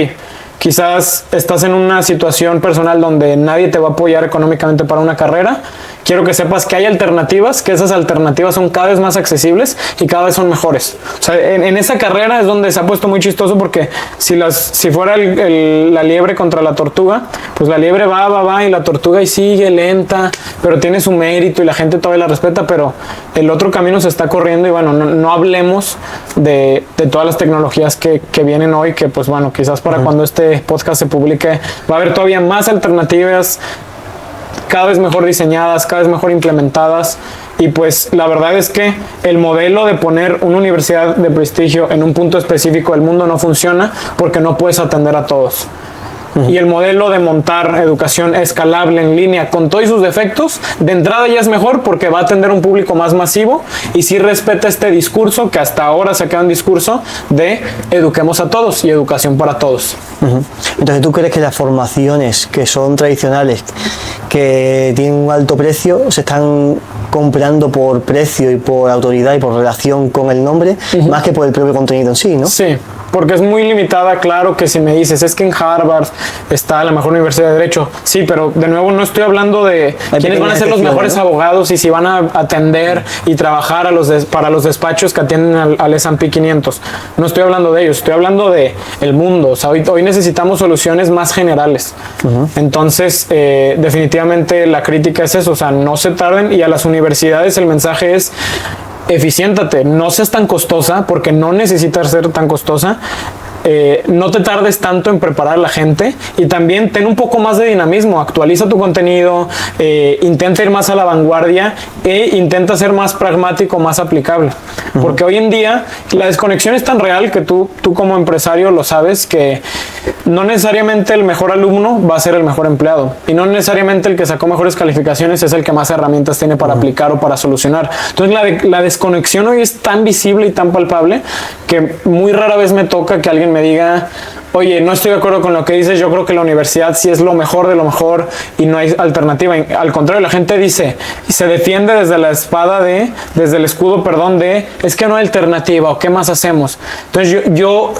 Speaker 1: quizás estás en una situación personal donde nadie te va a apoyar económicamente para una carrera. Quiero que sepas que hay alternativas, que esas alternativas son cada vez más accesibles y cada vez son mejores. O sea, en esa carrera es donde se ha puesto muy chistoso, porque si fuera la liebre contra la tortuga, pues la liebre va y la tortuga y sigue lenta, pero tiene su mérito y la gente todavía la respeta, pero el otro camino se está corriendo. Y bueno, no hablemos de todas las tecnologías que vienen hoy, que pues bueno, quizás para cuando este podcast se publique va a haber todavía más alternativas, cada vez mejor diseñadas, cada vez mejor implementadas. Y pues la verdad es que el modelo de poner una universidad de prestigio en un punto específico del mundo no funciona, porque no puedes atender a todos. Y el modelo de montar educación escalable en línea con todos sus defectos, de entrada ya es mejor porque va a atender un público más masivo y sí respeta este discurso que hasta ahora se queda un discurso de eduquemos a todos y educación para todos.
Speaker 2: Entonces, ¿tú crees que las formaciones que son tradicionales, que tienen un alto precio, se están comprando por precio y por autoridad y por relación con el nombre, más que por el propio contenido en sí, ¿no?
Speaker 1: Sí, porque es muy limitada. Claro que si me dices, es que en Harvard está la mejor universidad de Derecho, sí, pero de nuevo no estoy hablando de quiénes van a ser los mejores, ¿no?, abogados y si van a atender y trabajar para los despachos que atienden al S&P 500. No estoy hablando de ellos, estoy hablando de el mundo. O sea, hoy necesitamos soluciones más generales. Entonces, definitivamente la crítica es eso, o sea, no se tarden, y a las universidades el mensaje es: eficiéntate, no seas tan costosa, porque no necesitas ser tan costosa. No te tardes tanto en preparar a la gente, y también ten un poco más de dinamismo, actualiza tu contenido, intenta ir más a la vanguardia e intenta ser más pragmático, más aplicable, porque hoy en día la desconexión es tan real que tú como empresario lo sabes, que no necesariamente el mejor alumno va a ser el mejor empleado, y no necesariamente el que sacó mejores calificaciones es el que más herramientas tiene para aplicar o para solucionar. Entonces la desconexión hoy es tan visible y tan palpable que muy rara vez me toca que alguien me diga: oye, no estoy de acuerdo con lo que dices, yo creo que la universidad sí es lo mejor de lo mejor y no hay alternativa. Al contrario, la gente dice y se defiende desde la espada desde el escudo, perdón, es que no hay alternativa, o qué más hacemos. Entonces yo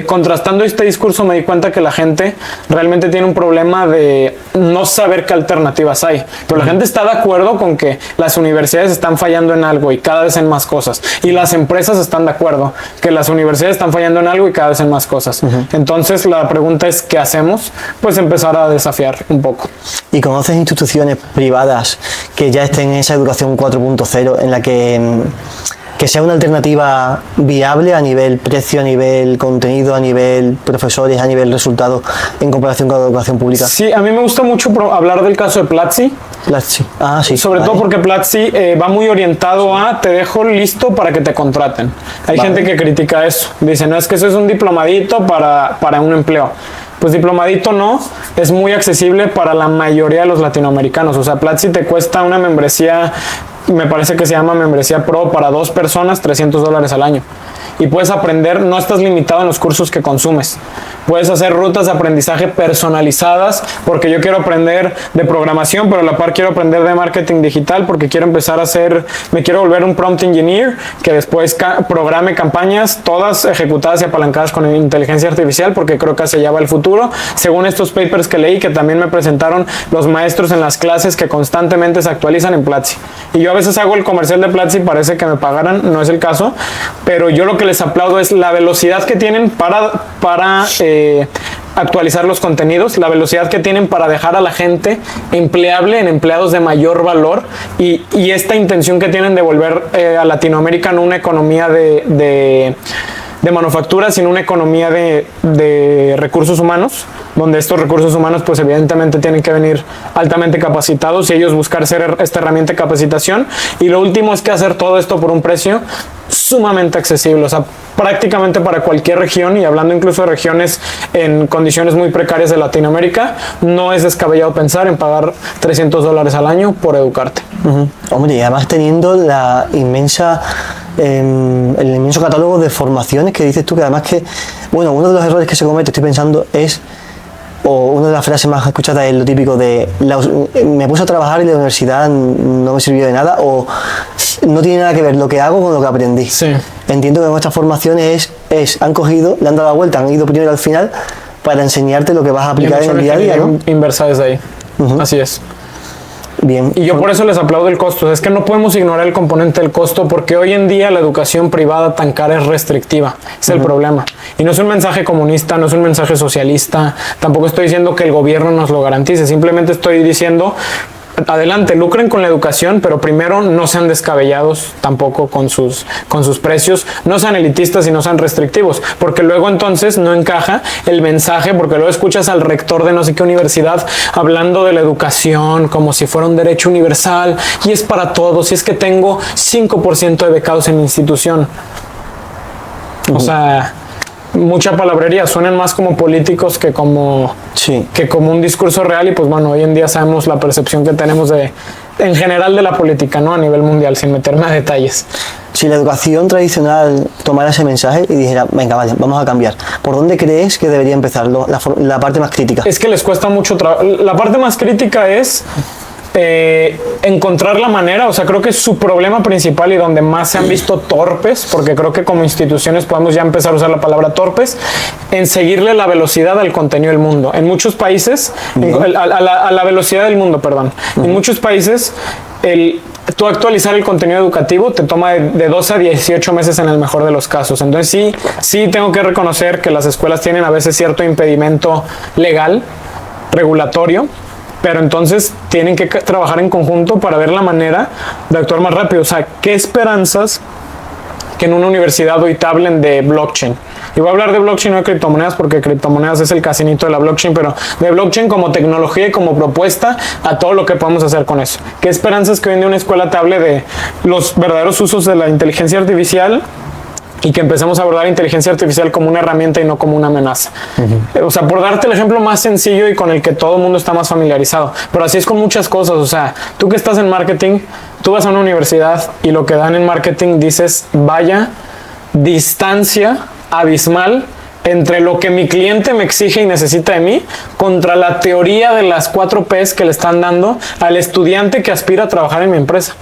Speaker 1: contrastando este discurso me di cuenta que la gente realmente tiene un problema de no saber qué alternativas hay, pero la gente está de acuerdo con que las universidades están fallando en algo y cada vez en más cosas, y las empresas están de acuerdo que las universidades están fallando en algo y cada vez en más cosas. Entonces la pregunta es: ¿qué hacemos? Pues empezar a desafiar un poco.
Speaker 2: ¿Y conoces instituciones privadas que ya estén en esa educación 4.0 en la que sea una alternativa viable a nivel precio, a nivel contenido, a nivel profesores, a nivel resultados, en comparación con la educación pública?
Speaker 1: Sí, a mí me gusta mucho hablar del caso de Platzi.
Speaker 2: Sí.
Speaker 1: Sobre todo porque Platzi va muy orientado a: te dejo listo para que te contraten. Hay gente que critica eso, dice: no, es que eso es un diplomadito para un empleo. Pues diplomadito no, es muy accesible para la mayoría de los latinoamericanos. O sea, Platzi te cuesta una membresía, me parece que se llama membresía pro, para 2 personas, $300 al año. Y puedes aprender, no estás limitado en los cursos que consumes. Puedes hacer rutas de aprendizaje personalizadas, porque yo quiero aprender de programación, pero a la par quiero aprender de marketing digital, porque quiero empezar a me quiero volver un prompt engineer, que después programe campañas, todas ejecutadas y apalancadas con inteligencia artificial, porque creo que hacia allá va el futuro, según estos papers que leí, que también me presentaron los maestros en las clases, que constantemente se actualizan en Platzi. Y yo a veces hago el comercial de Platzi, parece que me pagaran, no es el caso, pero yo lo que les aplaudo es la velocidad que tienen para actualizar los contenidos, la velocidad que tienen para dejar a la gente empleable en empleados de mayor valor, y esta intención que tienen de volver a Latinoamérica no una economía de manufactura, sino una economía de recursos humanos, donde estos recursos humanos pues evidentemente tienen que venir altamente capacitados y ellos buscar ser esta herramienta de capacitación. Y lo último es que hacer todo esto por un precio sumamente accesible, o sea, prácticamente para cualquier región, y hablando incluso de regiones en condiciones muy precarias de Latinoamérica, no es descabellado pensar en pagar $300 al año por educarte.
Speaker 2: Hombre, y además teniendo el inmenso catálogo de formaciones que dices tú, que además bueno, uno de los errores que se comete, estoy pensando, o una de las frases más escuchadas es lo típico de: me puse a trabajar y la universidad no me sirvió de nada, o no tiene nada que ver lo que hago con lo que aprendí.
Speaker 1: Sí.
Speaker 2: Entiendo que nuestras formaciones han cogido, le han dado la vuelta, han ido primero al final para enseñarte lo que vas a aplicar en el día a día, ¿no?
Speaker 1: Inversa desde ahí. Así es.
Speaker 2: Bien.
Speaker 1: Y yo por eso les aplaudo el costo. Es que no podemos ignorar el componente del costo, porque hoy en día la educación privada tan cara es restrictiva. Es el problema. Y no es un mensaje comunista, no es un mensaje socialista. Tampoco estoy diciendo que el gobierno nos lo garantice. Simplemente estoy diciendo: adelante, lucren con la educación, pero primero no sean descabellados tampoco con sus precios, no sean elitistas y no sean restrictivos, porque luego entonces no encaja el mensaje, porque luego escuchas al rector de no sé qué universidad hablando de la educación como si fuera un derecho universal y es para todos, y es que tengo 5% de becados en mi institución. O sea, mucha palabrería, suenan más como políticos
Speaker 2: Sí.
Speaker 1: que como un discurso real. Y pues bueno, hoy en día sabemos la percepción que tenemos en general de la política, ¿no? A nivel mundial, sin meterme a detalles.
Speaker 2: Si la educación tradicional tomara ese mensaje y dijera, venga, vale, vamos a cambiar, ¿por dónde crees que debería empezar la parte más crítica?
Speaker 1: Es que les cuesta mucho trabajo. La parte más crítica es encontrar la manera, o sea, creo que es su problema principal y donde más se han visto torpes, porque creo que como instituciones podemos ya empezar a usar la palabra torpes, en seguirle la velocidad al contenido del mundo. En muchos países, a la velocidad del mundo, perdón. En muchos países, tú actualizar el contenido educativo te toma de 12 a 18 meses en el mejor de los casos. Entonces sí tengo que reconocer que las escuelas tienen a veces cierto impedimento legal, regulatorio, pero entonces tienen que trabajar en conjunto para ver la manera de actuar más rápido. O sea, ¿qué esperanzas que en una universidad hoy te hablen de blockchain? Y voy a hablar de blockchain, no de criptomonedas, porque criptomonedas es el casinito de la blockchain, pero de blockchain como tecnología y como propuesta a todo lo que podemos hacer con eso. ¿Qué esperanzas que hoy en día una escuela te hable de los verdaderos usos de la inteligencia artificial? Y que empecemos a abordar inteligencia artificial como una herramienta y no como una amenaza. O sea, por darte el ejemplo más sencillo y con el que todo el mundo está más familiarizado. Pero así es con muchas cosas. O sea, tú que estás en marketing, tú vas a una universidad y lo que dan en marketing dices, vaya distancia abismal entre lo que mi cliente me exige y necesita de mí contra la teoría de las 4 Ps que le están dando al estudiante que aspira a trabajar en mi empresa.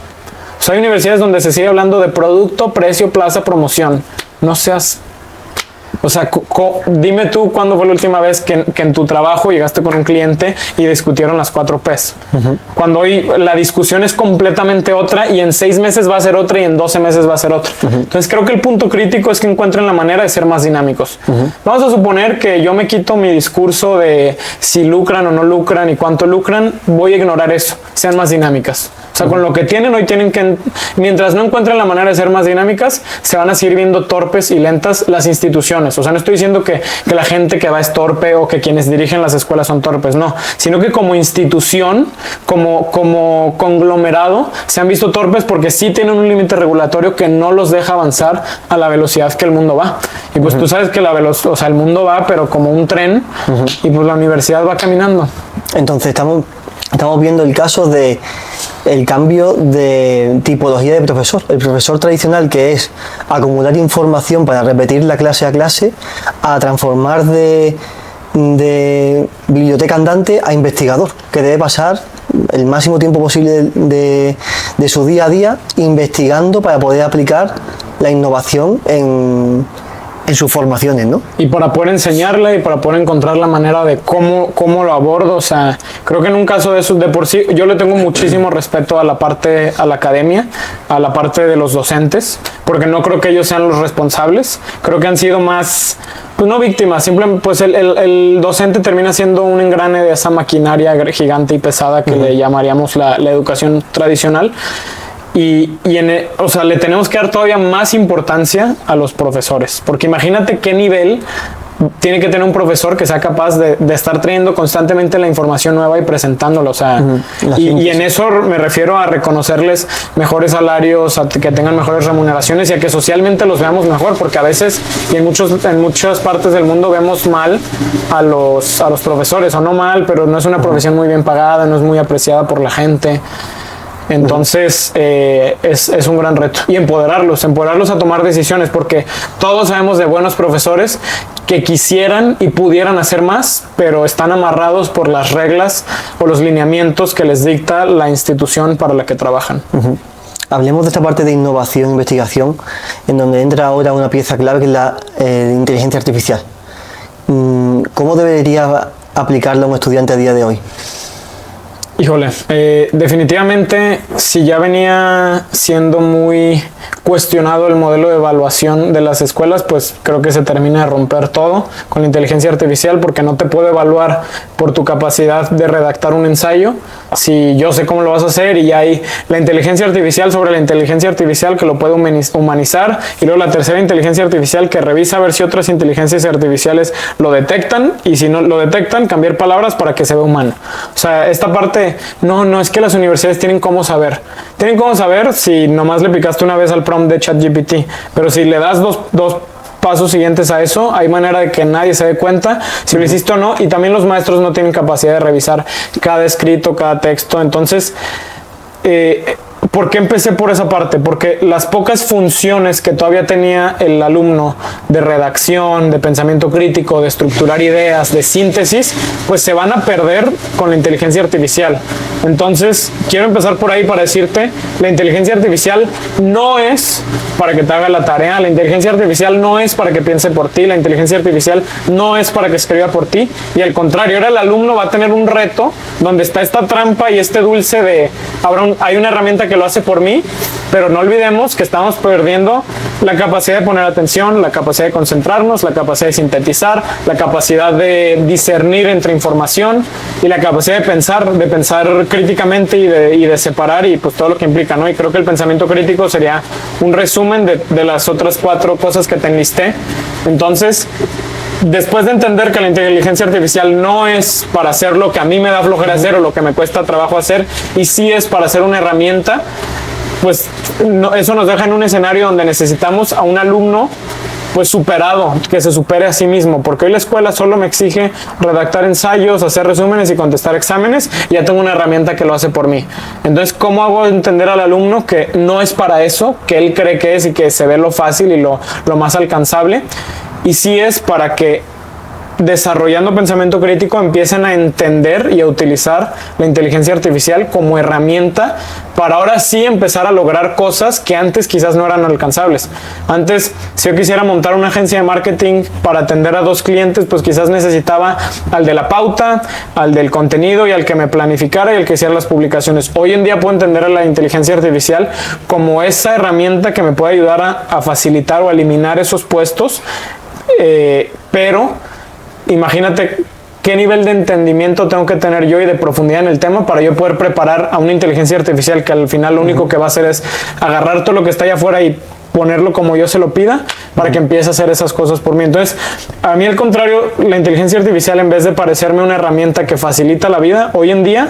Speaker 1: O sea, hay universidades donde se sigue hablando de producto, precio, plaza, promoción. No seas... O sea, dime tú cuándo fue la última vez que en tu trabajo llegaste con un cliente y discutieron las 4 Ps. Cuando hoy la discusión es completamente otra y en 6 meses va a ser otra y en 12 meses va a ser otra. Entonces creo que el punto crítico es que encuentren la manera de ser más dinámicos. Vamos a suponer que yo me quito mi discurso de si lucran o no lucran y cuánto lucran. Voy a ignorar eso. Sean más dinámicas. O sea, con lo que tienen hoy tienen que, mientras no encuentren la manera de ser más dinámicas, se van a seguir viendo torpes y lentas las instituciones. O sea, no estoy diciendo que la gente que va es torpe o que quienes dirigen las escuelas son torpes, no. Sino que como institución, como conglomerado, se han visto torpes porque sí tienen un límite regulatorio que no los deja avanzar a la velocidad que el mundo va. Y pues tú sabes que o sea, el mundo va, pero como un tren, y pues la universidad va caminando.
Speaker 2: Entonces estamos viendo el caso de el cambio de tipología de profesor. El profesor tradicional, que es acumular información para repetirla clase a clase, a transformar de biblioteca andante a investigador, que debe pasar el máximo tiempo posible de su día a día investigando para poder aplicar la innovación en sus formaciones, ¿no? Y
Speaker 1: para poder enseñarle y para poder encontrar la manera de cómo lo abordo. O sea, creo que en un caso de eso, de por sí, yo le tengo muchísimo respeto a la academia, a la parte de los docentes, porque no creo que ellos sean los responsables. Creo que han sido más, pues no víctimas, simplemente pues el docente termina siendo un engrane de esa maquinaria gigante y pesada que le llamaríamos la educación tradicional. O sea, le tenemos que dar todavía más importancia a los profesores, porque imagínate qué nivel tiene que tener un profesor que sea capaz de estar trayendo constantemente la información nueva y presentándola. O sea, y en eso me refiero a reconocerles mejores salarios, a que tengan mejores remuneraciones y a que socialmente los veamos mejor, porque a veces y en muchas partes del mundo vemos mal a los profesores, o no mal, pero no es una profesión muy bien pagada, no es muy apreciada por la gente. Entonces es un gran reto. Y empoderarlos a tomar decisiones, porque todos sabemos de buenos profesores que quisieran y pudieran hacer más, pero están amarrados por las reglas o los lineamientos que les dicta la institución para la que trabajan.
Speaker 2: Hablemos de esta parte de innovación e investigación, en donde entra ahora una pieza clave, que es la inteligencia artificial. ¿Cómo debería aplicarla un estudiante a día de hoy?
Speaker 1: Híjole, definitivamente, si ya venía siendo muy cuestionado el modelo de evaluación de las escuelas, pues creo que se termina de romper todo con la inteligencia artificial, porque no te puedo evaluar por tu capacidad de redactar un ensayo si yo sé cómo lo vas a hacer, y hay la inteligencia artificial sobre la inteligencia artificial que lo puede humanizar, y luego la tercera inteligencia artificial que revisa a ver si otras inteligencias artificiales lo detectan, y si no lo detectan, cambiar palabras para que se vea humano. O sea, esta parte no es que las universidades tienen cómo saber. Tienen cómo saber si nomás le picaste una vez al prompt de ChatGPT, pero si le das dos pasos siguientes a eso, hay manera de que nadie se dé cuenta si lo hiciste o no, y también los maestros no tienen capacidad de revisar cada escrito, cada texto. Entonces, ¿por qué empecé por esa parte? Porque las pocas funciones que todavía tenía el alumno de redacción, de pensamiento crítico, de estructurar ideas, de síntesis, pues se van a perder con la inteligencia artificial. Entonces, quiero empezar por ahí para decirte, la inteligencia artificial no es para que te haga la tarea, la inteligencia artificial no es para que piense por ti, la inteligencia artificial no es para que escriba por ti, y al contrario, ahora el alumno va a tener un reto donde está esta trampa y este dulce de, hay una herramienta que lo hace por mí, pero no olvidemos que estamos perdiendo la capacidad de poner atención, la capacidad de concentrarnos, la capacidad de sintetizar, la capacidad de discernir entre información y la capacidad de pensar críticamente y de separar, y pues todo lo que implica, ¿no? Y creo que el pensamiento crítico sería un resumen de las otras 4 cosas que te enlisté. Entonces, después de entender que la inteligencia artificial no es para hacer lo que a mí me da flojera hacer o lo que me cuesta trabajo hacer, y sí es para ser una herramienta, pues eso nos deja en un escenario donde necesitamos a un alumno pues superado, que se supere a sí mismo, porque hoy la escuela solo me exige redactar ensayos, hacer resúmenes y contestar exámenes, y ya tengo una herramienta que lo hace por mí. Entonces, ¿cómo hago entender al alumno que no es para eso, que él cree que es y que se ve lo fácil y lo más alcanzable? Y sí es para que, desarrollando pensamiento crítico, empiecen a entender y a utilizar la inteligencia artificial como herramienta para ahora sí empezar a lograr cosas que antes quizás no eran alcanzables. Antes, si yo quisiera montar una agencia de marketing para atender a 2 clientes, pues quizás necesitaba al de la pauta, al del contenido y al que me planificara y al que hiciera las publicaciones. Hoy en día puedo entender a la inteligencia artificial como esa herramienta que me puede ayudar a facilitar o a eliminar esos puestos, pero imagínate qué nivel de entendimiento tengo que tener yo y de profundidad en el tema para yo poder preparar a una inteligencia artificial que al final lo único que va a hacer es agarrar todo lo que está allá afuera y ponerlo como yo se lo pida para que empiece a hacer esas cosas por mí. Entonces, a mí al contrario, la inteligencia artificial, en vez de parecerme una herramienta que facilita la vida, hoy en día,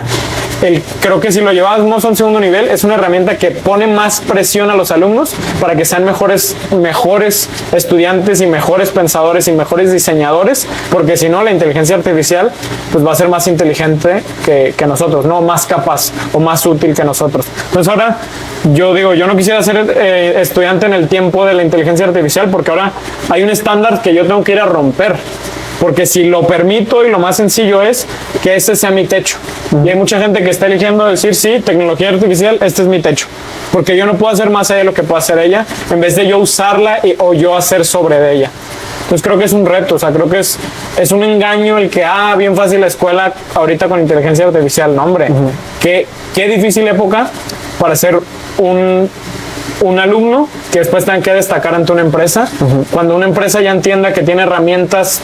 Speaker 1: creo que si lo llevamos a un segundo nivel, es una herramienta que pone más presión a los alumnos para que sean mejores estudiantes y mejores pensadores y mejores diseñadores, porque si no, la inteligencia artificial pues va a ser más inteligente que nosotros, no más capaz o más útil que nosotros. Entonces ahora yo digo, yo no quisiera ser estudiante en el tiempo de la inteligencia artificial, porque ahora hay un estándar que yo tengo que ir a romper. Porque si lo permito, y lo más sencillo es que ese sea mi techo. Y hay mucha gente que está eligiendo decir, sí, tecnología artificial, este es mi techo. Porque yo no puedo hacer más allá de lo que puede hacer ella, en vez de yo usarla o yo hacer sobre de ella. Entonces creo que es un reto, o sea, creo que es un engaño el que, bien fácil la escuela ahorita con inteligencia artificial. No, hombre, qué difícil época para ser un alumno que después tenga que destacar ante una empresa. Cuando una empresa ya entienda que tiene herramientas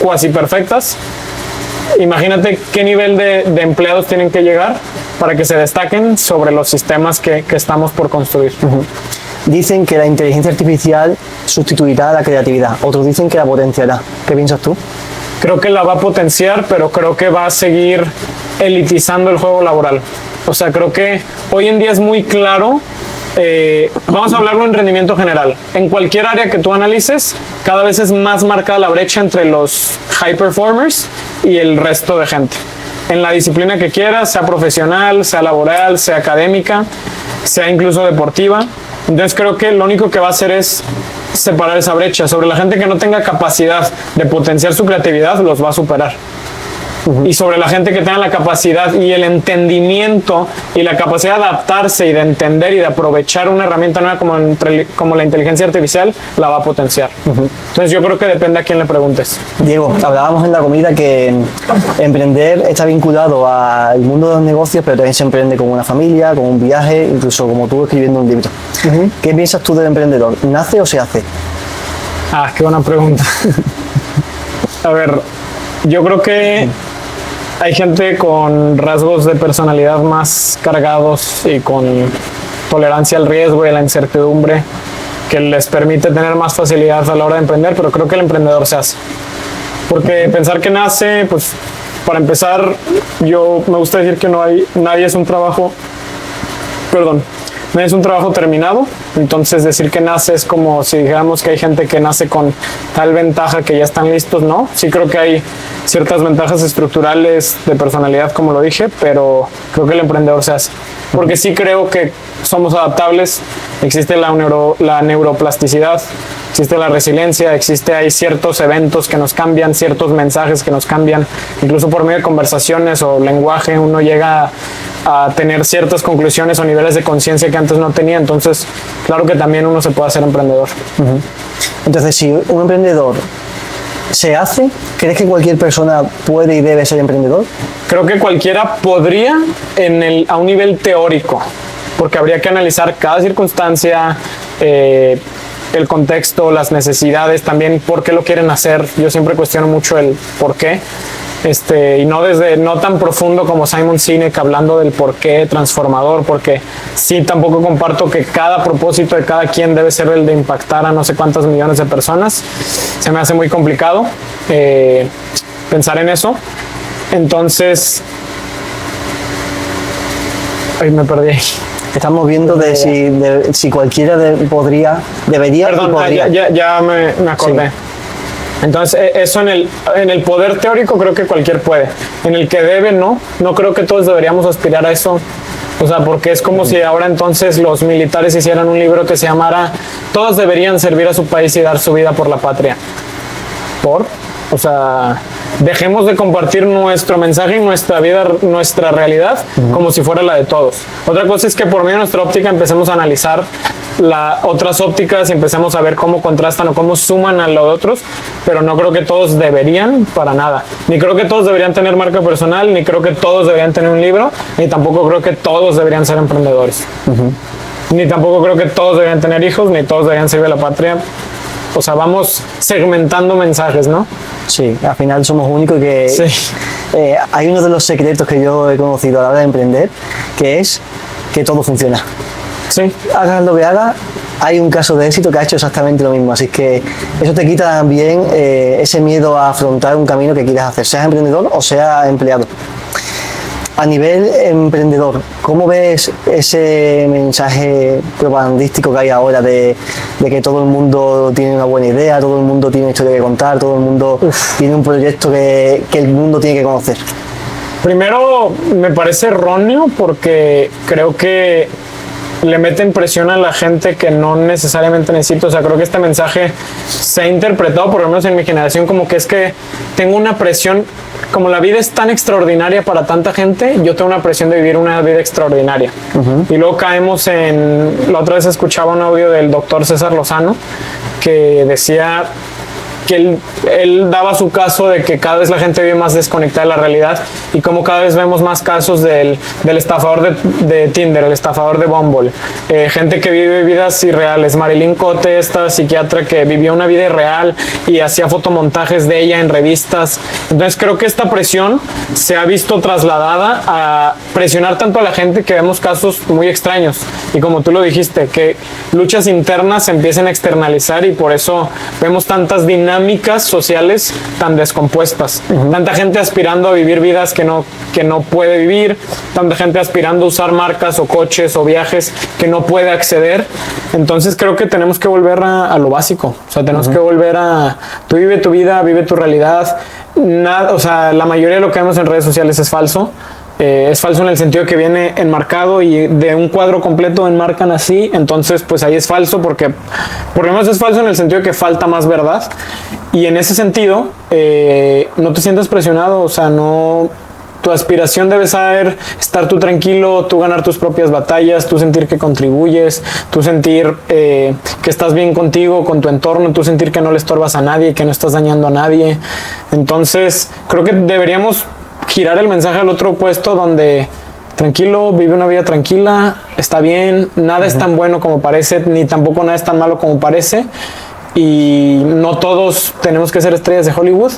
Speaker 1: cuasi perfectas, imagínate qué nivel de empleados tienen que llegar para que se destaquen sobre los sistemas que estamos por construir.
Speaker 2: Dicen que la inteligencia artificial sustituirá a la creatividad, otros dicen que la potenciará. ¿Qué piensas tú?
Speaker 1: Creo que la va a potenciar, pero creo que va a seguir elitizando el juego laboral. O sea, creo que hoy en día es muy claro. Vamos a hablarlo en rendimiento general. En cualquier área que tú analices, cada vez es más marcada la brecha entre los high performers y el resto de gente. En la disciplina que quieras, sea profesional, sea laboral, sea académica, sea incluso deportiva. Entonces creo que lo único que va a hacer es separar esa brecha. Sobre la gente que no tenga capacidad de potenciar su creatividad, los va a superar. Y sobre la gente que tenga la capacidad y el entendimiento y la capacidad de adaptarse y de entender y de aprovechar una herramienta nueva como la inteligencia artificial, la va a potenciar. Entonces yo creo que depende a quién le preguntes.
Speaker 2: Diego, hablábamos en la comida que emprender está vinculado al mundo de los negocios, pero también se emprende como una familia, como un viaje, incluso como tú escribiendo un libro. ¿Qué piensas tú del emprendedor? ¿Nace o se hace?
Speaker 1: Qué buena pregunta. A ver, yo creo que hay gente con rasgos de personalidad más cargados y con tolerancia al riesgo y a la incertidumbre que les permite tener más facilidad a la hora de emprender, pero creo que el emprendedor se hace. Porque pensar que nace, pues para empezar, yo me gusta decir que nadie es un trabajo terminado. Entonces decir que nace es como si dijéramos que hay gente que nace con tal ventaja que ya están listos, ¿no? Sí creo que hay ciertas ventajas estructurales de personalidad, como lo dije, pero creo que el emprendedor se hace. Porque sí creo que somos adaptables, existe la neuroplasticidad, existe la resiliencia, hay ciertos eventos que nos cambian, ciertos mensajes que nos cambian, incluso por medio de conversaciones o lenguaje uno llega a tener ciertas conclusiones o niveles de conciencia que antes no tenía, entonces claro que también uno se puede hacer emprendedor.
Speaker 2: Entonces, si un emprendedor se hace, ¿crees que cualquier persona puede y debe ser emprendedor?
Speaker 1: Creo que cualquiera podría a un nivel teórico, porque habría que analizar cada circunstancia, el contexto, las necesidades, también por qué lo quieren hacer. Yo siempre cuestiono mucho el por qué, y no tan profundo como Simon Sinek hablando del por qué transformador, porque sí tampoco comparto que cada propósito de cada quien debe ser el de impactar a no sé cuántas millones de personas. Se me hace muy complicado pensar en eso. Entonces, ay, me perdí.
Speaker 2: Estamos viendo si cualquiera debería.
Speaker 1: Perdón, ya me acordé. Sí. Entonces, eso en el poder teórico creo que cualquier puede. En el que debe, no creo que todos deberíamos aspirar a eso. O sea, porque es como si ahora entonces los militares hicieran un libro que se llamara "Todos deberían servir a su país y dar su vida por la patria". O sea, dejemos de compartir nuestro mensaje y nuestra vida, nuestra realidad, como si fuera la de todos. Otra cosa es que por medio de nuestra óptica empecemos a analizar otras ópticas y empecemos a ver cómo contrastan o cómo suman a los otros, pero no creo que todos deberían para nada. Ni creo que todos deberían tener marca personal, ni creo que todos deberían tener un libro, ni tampoco creo que todos deberían ser emprendedores. Ni tampoco creo que todos deberían tener hijos, ni todos deberían servir a la patria. O sea, vamos segmentando mensajes, ¿no?
Speaker 2: Sí, al final somos únicos que...
Speaker 1: Sí.
Speaker 2: Hay uno de los secretos que yo he conocido a la hora de emprender, que es que todo funciona.
Speaker 1: Sí.
Speaker 2: Hagas lo que hagas, hay un caso de éxito que ha hecho exactamente lo mismo. Así que eso te quita también ese miedo a afrontar un camino que quieras hacer, seas emprendedor o seas empleado. A nivel emprendedor, ¿cómo ves ese mensaje propagandístico que hay ahora de que todo el mundo tiene una buena idea, todo el mundo tiene una historia que contar, todo el mundo tiene un proyecto que el mundo tiene que conocer?
Speaker 1: Primero, me parece erróneo porque creo que le meten presión a la gente que no necesariamente necesita. O sea, creo que este mensaje se ha interpretado, por lo menos en mi generación, como que es que tengo una presión, como la vida es tan extraordinaria para tanta gente, yo tengo una presión de vivir una vida extraordinaria. Y luego caemos la otra vez escuchaba un audio del doctor César Lozano que decía que él daba su caso de que cada vez la gente vive más desconectada de la realidad y como cada vez vemos más casos del estafador de Tinder, el estafador de Bumble, gente que vive vidas irreales. Marilyn Cote, esta psiquiatra que vivió una vida irreal y hacía fotomontajes de ella en revistas. Entonces creo que esta presión se ha visto trasladada a presionar tanto a la gente que vemos casos muy extraños y como tú lo dijiste, que luchas internas se empiecen a externalizar y por eso vemos tantas dinámicas sociales tan descompuestas. Tanta gente aspirando a vivir vidas que no puede vivir, tanta gente aspirando a usar marcas o coches o viajes que no puede acceder. Entonces creo que tenemos que volver a lo básico. O sea, tenemos que volver a tú vive tu vida, vive tu realidad. O sea, la mayoría de lo que vemos en redes sociales es falso. Es falso en el sentido que viene enmarcado y de un cuadro completo enmarcan así, entonces pues ahí es falso porque por lo menos es falso en el sentido que falta más verdad y en ese sentido no te sientas presionado, o sea, no, tu aspiración debe ser estar tú tranquilo, tú ganar tus propias batallas, tú sentir que contribuyes, tú sentir que estás bien contigo, con tu entorno, tú sentir que no le estorbas a nadie, que no estás dañando a nadie. Entonces creo que deberíamos girar el mensaje al otro opuesto donde tranquilo, vive una vida tranquila, está bien, nada es tan bueno como parece, ni tampoco nada es tan malo como parece y no todos tenemos que ser estrellas de Hollywood.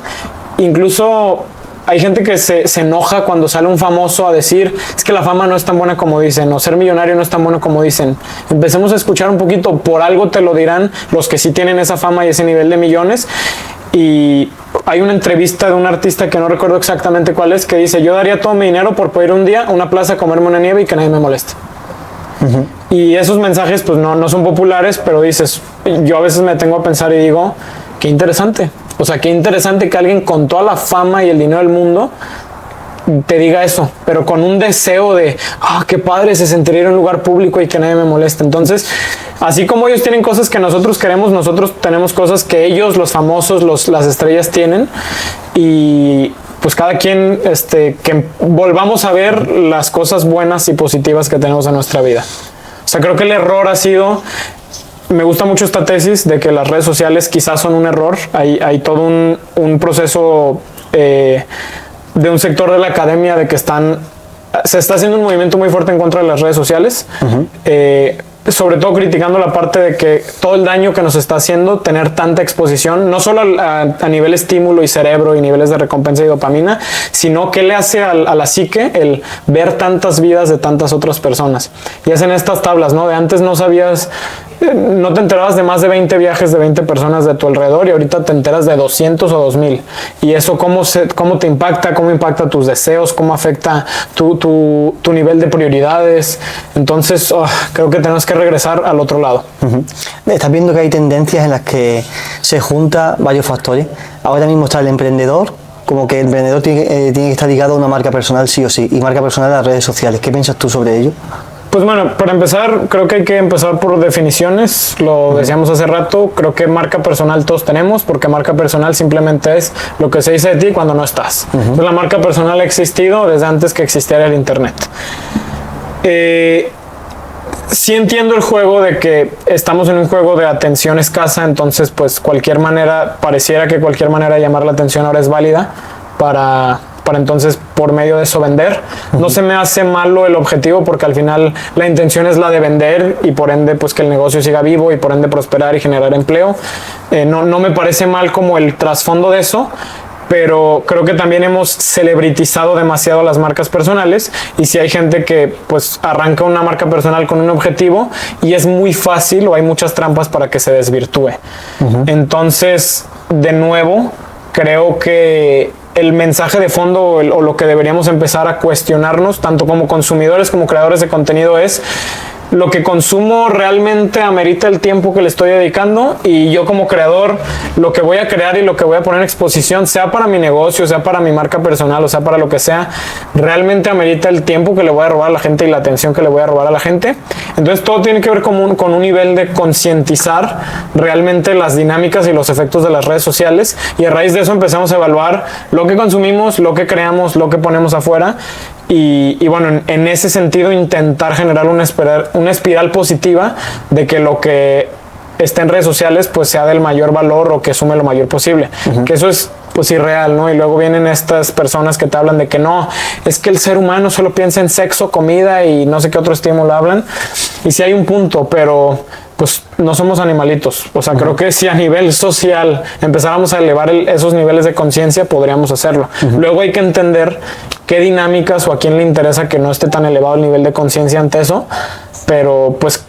Speaker 1: Incluso hay gente que se enoja cuando sale un famoso a decir es que la fama no es tan buena como dicen o ser millonario no es tan bueno como dicen. Empecemos a escuchar un poquito, por algo te lo dirán los que sí tienen esa fama y ese nivel de millones. Y hay una entrevista de un artista que no recuerdo exactamente cuál es, que dice: yo daría todo mi dinero por poder un día a una plaza a comerme una nieve y que nadie me moleste. Y esos mensajes pues no son populares, pero dices, yo a veces me tengo a pensar y digo, qué interesante. O sea, qué interesante que alguien con toda la fama y el dinero del mundo te diga eso, pero con un deseo de, qué padre se sentiría en un lugar público y que nadie me moleste. Entonces, así como ellos tienen cosas que nosotros queremos, nosotros tenemos cosas que ellos, los famosos, las estrellas tienen, y pues cada quien, que volvamos a ver las cosas buenas y positivas que tenemos en nuestra vida. O sea, creo que el error ha sido, me gusta mucho esta tesis de que las redes sociales quizás son un error. Hay todo un proceso de un sector de la academia de que se está haciendo un movimiento muy fuerte en contra de las redes sociales, sobre todo criticando la parte de que todo el daño que nos está haciendo tener tanta exposición, no solo a nivel estímulo y cerebro y niveles de recompensa y dopamina, sino que le hace a la psique el ver tantas vidas de tantas otras personas. Y hacen estas tablas, ¿no? De antes no sabías, no te enterabas de más de 20 viajes de 20 personas de tu alrededor, y ahorita te enteras de 200 o 2000. Y eso cómo te impacta, cómo impacta tus deseos, cómo afecta tu nivel de prioridades. Entonces, creo que tenemos que regresar al otro lado.
Speaker 2: Estás viendo que hay tendencias en las que se juntan varios factores. Ahora mismo está el emprendedor, como que el emprendedor tiene que estar ligado a una marca personal sí o sí, y marca personal a las redes sociales. ¿Qué piensas tú sobre ello?
Speaker 1: Pues bueno, para empezar, creo que hay que empezar por definiciones. Lo decíamos hace rato, creo que marca personal todos tenemos, porque marca personal simplemente es lo que se dice de ti cuando no estás. Entonces, la marca personal ha existido desde antes que existiera el internet. Sí entiendo el juego de que estamos en un juego de atención escasa, entonces pues pareciera que cualquier manera de llamar la atención ahora es válida para entonces por medio de eso vender. No se me hace malo el objetivo, porque al final la intención es la de vender y por ende pues que el negocio siga vivo y por ende prosperar y generar empleo. No me parece mal como el trasfondo de eso, pero creo que también hemos celebritizado demasiado las marcas personales, y si hay gente que pues arranca una marca personal con un objetivo y es muy fácil o hay muchas trampas para que se desvirtúe. Entonces, de nuevo, creo que el mensaje de fondo o lo que deberíamos empezar a cuestionarnos, tanto como consumidores como creadores de contenido, es: ¿lo que consumo realmente amerita el tiempo que le estoy dedicando? Y yo como creador, lo que voy a crear y lo que voy a poner en exposición, sea para mi negocio, sea para mi marca personal o sea para lo que sea, ¿realmente amerita el tiempo que le voy a robar a la gente y la atención que le voy a robar a la gente? Entonces todo tiene que ver con un nivel de concientizar realmente las dinámicas y los efectos de las redes sociales, y a raíz de eso empezamos a evaluar lo que consumimos, lo que creamos, lo que ponemos afuera. Y bueno, en ese sentido intentar generar una espiral positiva de que lo que esté en redes sociales pues sea del mayor valor o que sume lo mayor posible. Que eso es pues irreal, ¿no? Y luego vienen estas personas que te hablan de que no, es que el ser humano solo piensa en sexo, comida y no sé qué otro estímulo hablan. Y sí hay un punto, pero pues no somos animalitos. O sea, creo que si a nivel social empezáramos a elevar esos niveles de conciencia, podríamos hacerlo. Luego hay que entender qué dinámicas o a quién le interesa que no esté tan elevado el nivel de conciencia ante eso, pero pues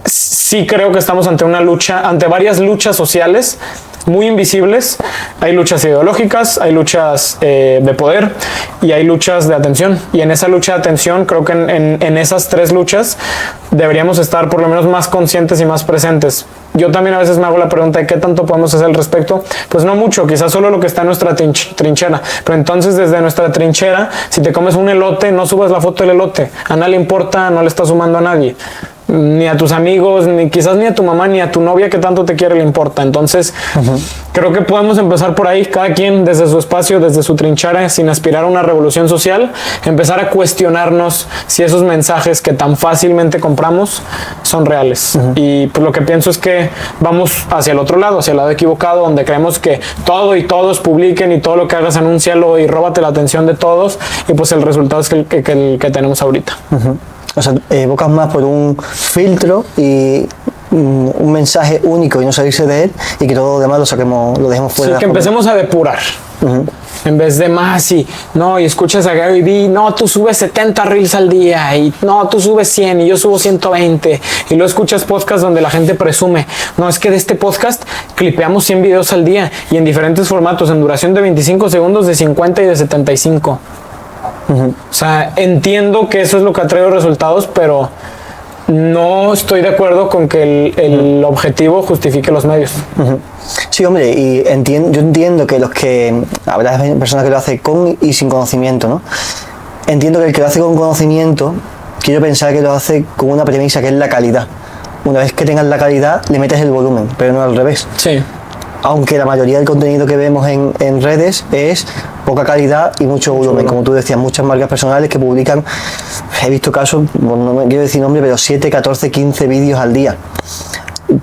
Speaker 1: sí creo que estamos ante varias luchas sociales muy invisibles. Hay luchas ideológicas, hay luchas de poder y hay luchas de atención, y en esa lucha de atención creo que en esas tres luchas deberíamos estar por lo menos más conscientes y más presentes. Yo también a veces me hago la pregunta de qué tanto podemos hacer al respecto. Pues no mucho, quizás solo lo que está en nuestra trinchera, pero entonces desde nuestra trinchera, si te comes un elote, no subas la foto del elote, a nadie le importa, no le está sumando a nadie, ni a tus amigos, quizás ni a tu mamá, ni a tu novia que tanto te quiere le importa. Entonces creo que podemos empezar por ahí, cada quien desde su espacio, desde su trinchera, sin aspirar a una revolución social, empezar a cuestionarnos si esos mensajes que tan fácilmente compramos son reales. Y pues lo que pienso es que vamos hacia el otro lado, hacia el lado equivocado, donde creemos que todo y todos publiquen y todo lo que hagas anúncialo y róbate la atención de todos, y pues el resultado es el que tenemos ahorita.
Speaker 2: O sea, evocas más por un filtro y un mensaje único y no salirse de él, y que todo lo demás lo dejemos fuera.
Speaker 1: Sí, que empecemos a depurar. En vez de más y escuchas a Gary Vee, no, tú subes 70 reels al día, y no, tú subes 100 y yo subo 120, y luego escuchas podcasts donde la gente presume, no, es que de este podcast clipeamos 100 videos al día y en diferentes formatos, en duración de 25 segundos, de 50 y de 75. O sea, entiendo que eso es lo que ha traído resultados, pero no estoy de acuerdo con que el objetivo justifique los medios.
Speaker 2: Sí, hombre, y yo entiendo que habrá personas que lo hacen con y sin conocimiento, ¿no? Entiendo que el que lo hace con conocimiento, quiero pensar que lo hace con una premisa que es la calidad. Una vez que tengas la calidad, le metes el volumen, pero no al revés.
Speaker 1: Sí.
Speaker 2: Aunque la mayoría del contenido que vemos en redes es poca calidad y mucho volumen. Como tú decías, muchas marcas personales que publican, he visto casos, no me quiero decir nombre, pero 7, 14, 15 vídeos al día.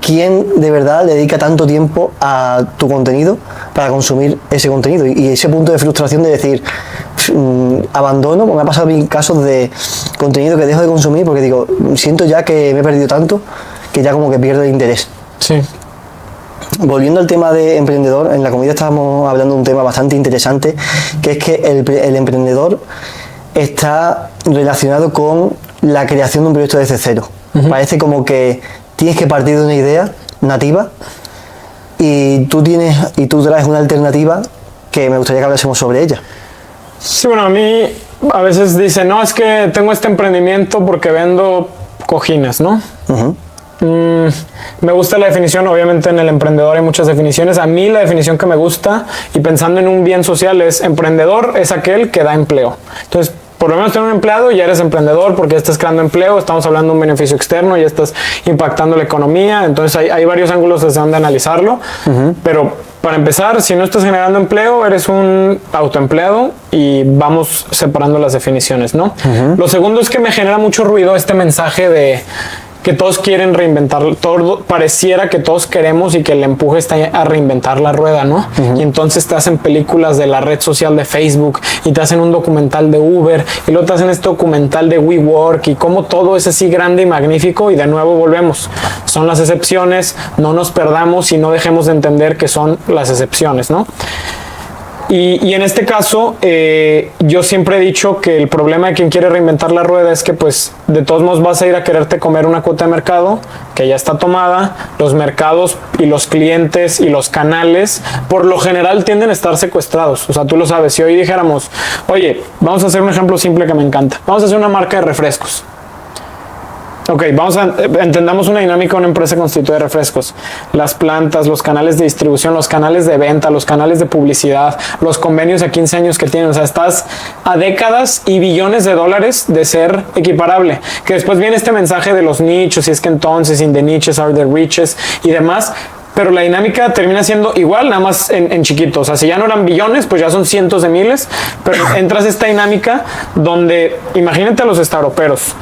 Speaker 2: ¿Quién de verdad le dedica tanto tiempo a tu contenido para consumir ese contenido? Y ese punto de frustración de decir, abandono, me ha pasado a mí casos de contenido que dejo de consumir porque digo, siento ya que me he perdido tanto que ya como que pierdo el interés.
Speaker 1: Sí.
Speaker 2: Volviendo al tema de emprendedor, en la comida estábamos hablando de un tema bastante interesante, que es que el emprendedor está relacionado con la creación de un proyecto desde cero. Parece como que tienes que partir de una idea nativa y tú traes una alternativa que me gustaría que hablásemos sobre ella.
Speaker 1: Sí, bueno, a mí a veces dicen, no, es que tengo este emprendimiento porque vendo cojines, ¿no? Me gusta la definición, obviamente en el emprendedor hay muchas definiciones. A mí la definición que me gusta, y pensando en un bien social, es emprendedor es aquel que da empleo. Entonces, por lo menos tener un empleado, ya eres emprendedor porque ya estás creando empleo, estamos hablando de un beneficio externo, ya estás impactando la economía. Entonces hay varios ángulos desde donde analizarlo, pero para empezar, si no estás generando empleo, eres un autoempleado, y vamos separando las definiciones, ¿no? Lo segundo es que me genera mucho ruido este mensaje de que todos quieren reinventar, todo pareciera que todos queremos y que el empuje está a reinventar la rueda, ¿no? Y entonces te hacen películas de la red social de Facebook y te hacen un documental de Uber y luego te hacen este documental de WeWork y cómo todo es así grande y magnífico, y de nuevo volvemos. Son las excepciones, no nos perdamos y no dejemos de entender que son las excepciones, ¿no? Y en este caso, yo siempre he dicho que el problema de quien quiere reinventar la rueda es que pues de todos modos vas a ir a quererte comer una cuota de mercado que ya está tomada. Los mercados y los clientes y los canales por lo general tienden a estar secuestrados. O sea, tú lo sabes, si hoy dijéramos, oye, vamos a hacer un ejemplo simple que me encanta. Vamos a hacer una marca de refrescos. Ok, entendamos una dinámica de una empresa constituida de refrescos. Las plantas, los canales de distribución, los canales de venta, los canales de publicidad, los convenios a 15 años que tienen. O sea, estás a décadas y billones de dólares de ser equiparable. Que después viene este mensaje de los nichos, y es que entonces in the niches are the riches y demás. Pero la dinámica termina siendo igual, nada más en chiquito. O sea, si ya no eran billones, pues ya son cientos de miles. Pero entras a esta dinámica donde, imagínate a los startuperos.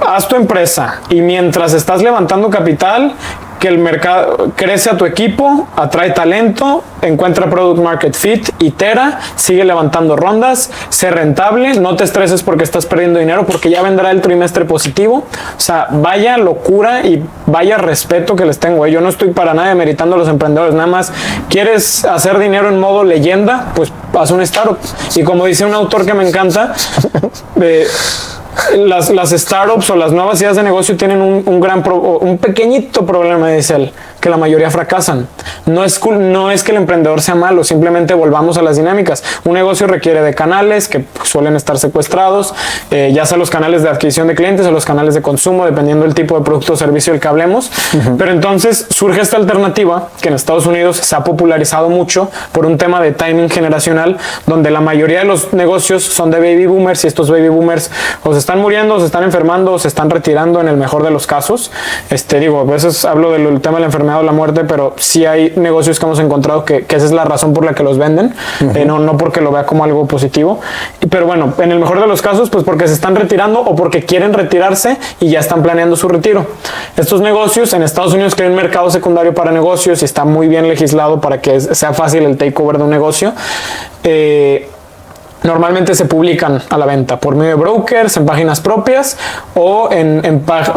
Speaker 1: Haz tu empresa y mientras estás levantando capital, que el mercado crece a tu equipo, atrae talento, encuentra product market fit, itera, sigue levantando rondas, sé rentable, no te estreses porque estás perdiendo dinero porque ya vendrá el trimestre positivo. O sea, vaya locura y vaya respeto que les tengo. Yo no estoy para nada demeritando a los emprendedores, nada más quieres hacer dinero en modo leyenda, pues haz un startup. Y como dice un autor que me encanta, las startups o las nuevas ideas de negocio tienen un pequeñito problema, dice él, que la mayoría fracasan. No es que el emprendedor sea malo, simplemente volvamos a las dinámicas. Un negocio requiere de canales que suelen estar secuestrados, ya sea los canales de adquisición de clientes o los canales de consumo, dependiendo del tipo de producto o servicio del que hablemos. Pero entonces surge esta alternativa que en Estados Unidos se ha popularizado mucho por un tema de timing generacional, donde la mayoría de los negocios son de baby boomers, y estos baby boomers o se están muriendo, o se están enfermando, o se están retirando en el mejor de los casos. A veces hablo del tema de la enfermedad o la muerte, pero sí hay negocios que hemos encontrado que esa es la razón por la que los venden, no porque lo vea como algo positivo. Pero bueno, en el mejor de los casos, pues porque se están retirando o porque quieren retirarse y ya están planeando su retiro. Estos negocios en Estados Unidos, que hay un mercado secundario para negocios y está muy bien legislado para que sea fácil el takeover de un negocio, normalmente se publican a la venta por medio de brokers, en páginas propias o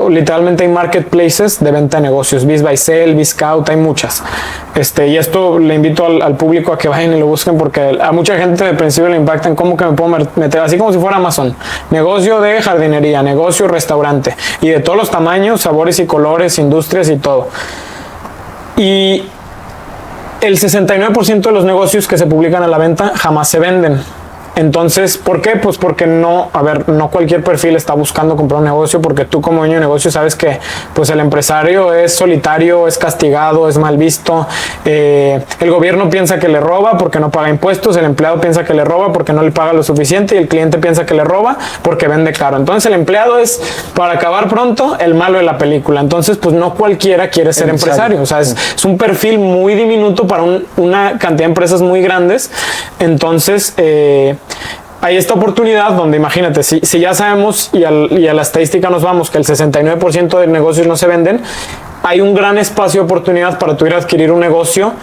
Speaker 1: literalmente hay marketplaces de venta de negocios, BizBuySell, BizScout, hay muchas. Y esto le invito al público a que vayan y lo busquen, porque a mucha gente de principio le impacta en cómo que me puedo meter, así como si fuera Amazon, negocio de jardinería, negocio restaurante, y de todos los tamaños, sabores y colores, industrias y todo. Y el 69% de los negocios que se publican a la venta jamás se venden. Entonces, ¿por qué? Pues porque no cualquier perfil está buscando comprar un negocio, porque tú como dueño de negocio sabes que pues el empresario es solitario, es castigado, es mal visto, el gobierno piensa que le roba porque no paga impuestos, el empleado piensa que le roba porque no le paga lo suficiente y el cliente piensa que le roba porque vende caro. Entonces el empleado es, para acabar pronto, el malo de la película. Entonces pues no cualquiera quiere ser empresario, o sea, es un perfil muy diminuto para una cantidad de empresas muy grandes. Entonces hay esta oportunidad donde, imagínate, si ya sabemos y a la estadística nos vamos que el 69% de negocios no se venden, hay un gran espacio de oportunidad para tú ir a adquirir un negocio,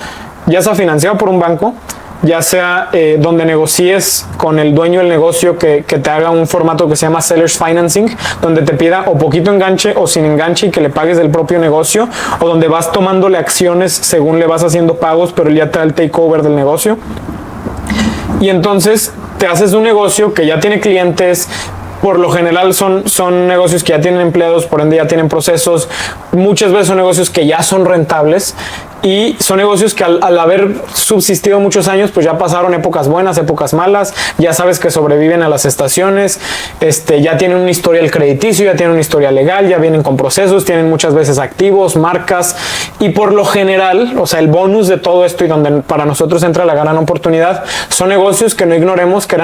Speaker 1: ya sea financiado por un banco, ya sea donde negocies con el dueño del negocio que te haga un formato que se llama Sellers Financing, donde te pida o poquito enganche o sin enganche y que le pagues del propio negocio, o donde vas tomándole acciones según le vas haciendo pagos, pero él ya te da el takeover del negocio. Y entonces te haces un negocio que ya tiene clientes. Por lo general son negocios que ya tienen empleados, por ende ya tienen procesos. Muchas veces son negocios que ya son rentables y son negocios que al haber subsistido muchos años, pues ya pasaron épocas buenas, épocas malas. Ya sabes que sobreviven a las estaciones, ya tienen un historial crediticio, ya tienen un historial legal, ya vienen con procesos, tienen muchas veces activos, marcas, y por lo general, o sea, el bonus de todo esto y donde para nosotros entra la gran oportunidad, son negocios que no ignoremos que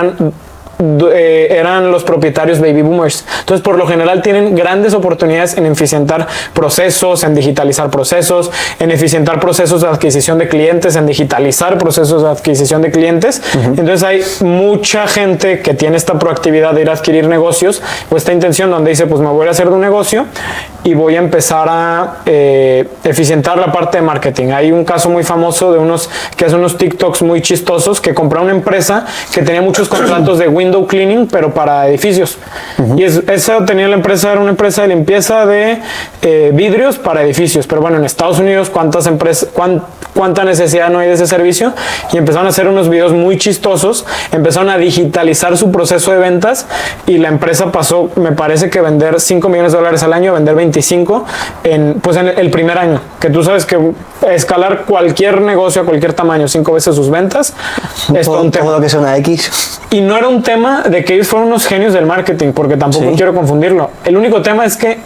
Speaker 1: eran los propietarios baby boomers. Entonces por lo general tienen grandes oportunidades en eficientar procesos, en digitalizar procesos, en eficientar procesos de adquisición de clientes, en digitalizar procesos de adquisición de clientes. Entonces hay mucha gente que tiene esta proactividad de ir a adquirir negocios o esta intención donde dice, pues me voy a hacer de un negocio y voy a empezar a eficientar la parte de marketing. Hay un caso muy famoso de unos que hacen unos TikToks muy chistosos que compraron una empresa que tenía muchos contratos de window cleaning, pero para edificios. Y esa tenía la empresa, era una empresa de limpieza de vidrios para edificios. Pero bueno, en Estados Unidos, ¿cuánta necesidad no hay de ese servicio? Y empezaron a hacer unos videos muy chistosos, empezaron a digitalizar su proceso de ventas y la empresa pasó, me parece que vender $5 millones al año a vender 25 en el primer año. Que tú sabes que escalar cualquier negocio a cualquier tamaño 5 veces sus ventas es todo un tema.
Speaker 2: Todo lo que sea una X.
Speaker 1: Y no era un tema de que ellos fueron unos genios del marketing, porque tampoco quiero confundirlo. El único tema es que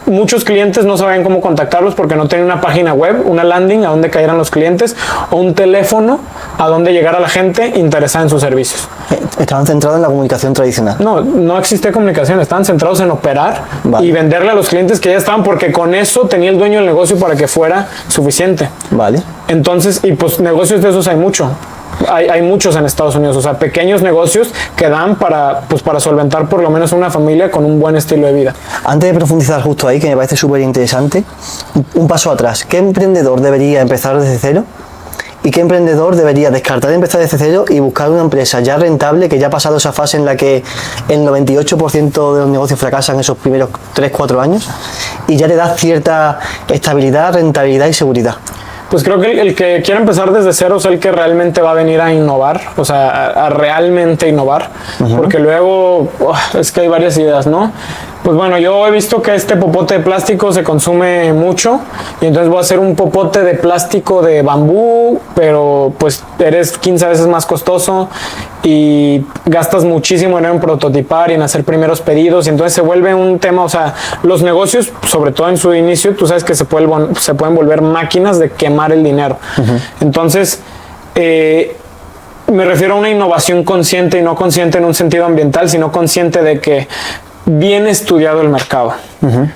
Speaker 1: muchos clientes no sabían cómo contactarlos porque no tenían una página web, una landing a donde cayeran los clientes o un teléfono a donde llegara la gente interesada en sus servicios.
Speaker 2: Estaban centrados en la comunicación tradicional.
Speaker 1: No existía comunicación, estaban centrados en operar y venderle a los clientes que ya estaban, porque con eso tenía el dueño del negocio para que fuera suficiente.
Speaker 2: Vale.
Speaker 1: Entonces, y pues negocios de esos hay mucho. Hay muchos en Estados Unidos, o sea, pequeños negocios que dan para solventar por lo menos una familia con un buen estilo de vida.
Speaker 2: Antes de profundizar justo ahí, que me parece súper interesante, un paso atrás. ¿Qué emprendedor debería empezar desde cero? ¿Y qué emprendedor debería descartar de empezar desde cero y buscar una empresa ya rentable, que ya ha pasado esa fase en la que el 98% de los negocios fracasan esos primeros 3-4 años y ya le da cierta estabilidad, rentabilidad y seguridad?
Speaker 1: Pues creo que el que quiera empezar desde cero es el que realmente va a venir a innovar, o sea, a realmente innovar, porque luego es que hay varias ideas, ¿no? Pues bueno, yo he visto que este popote de plástico se consume mucho y entonces voy a hacer un popote de plástico de bambú, pero pues eres 15 veces más costoso y gastas muchísimo dinero en prototipar y en hacer primeros pedidos y entonces se vuelve un tema, o sea, los negocios, sobre todo en su inicio, tú sabes que se pueden volver máquinas de quemar el dinero. Entonces, me refiero a una innovación consciente y no consciente en un sentido ambiental, sino consciente de que bien estudiado el mercado.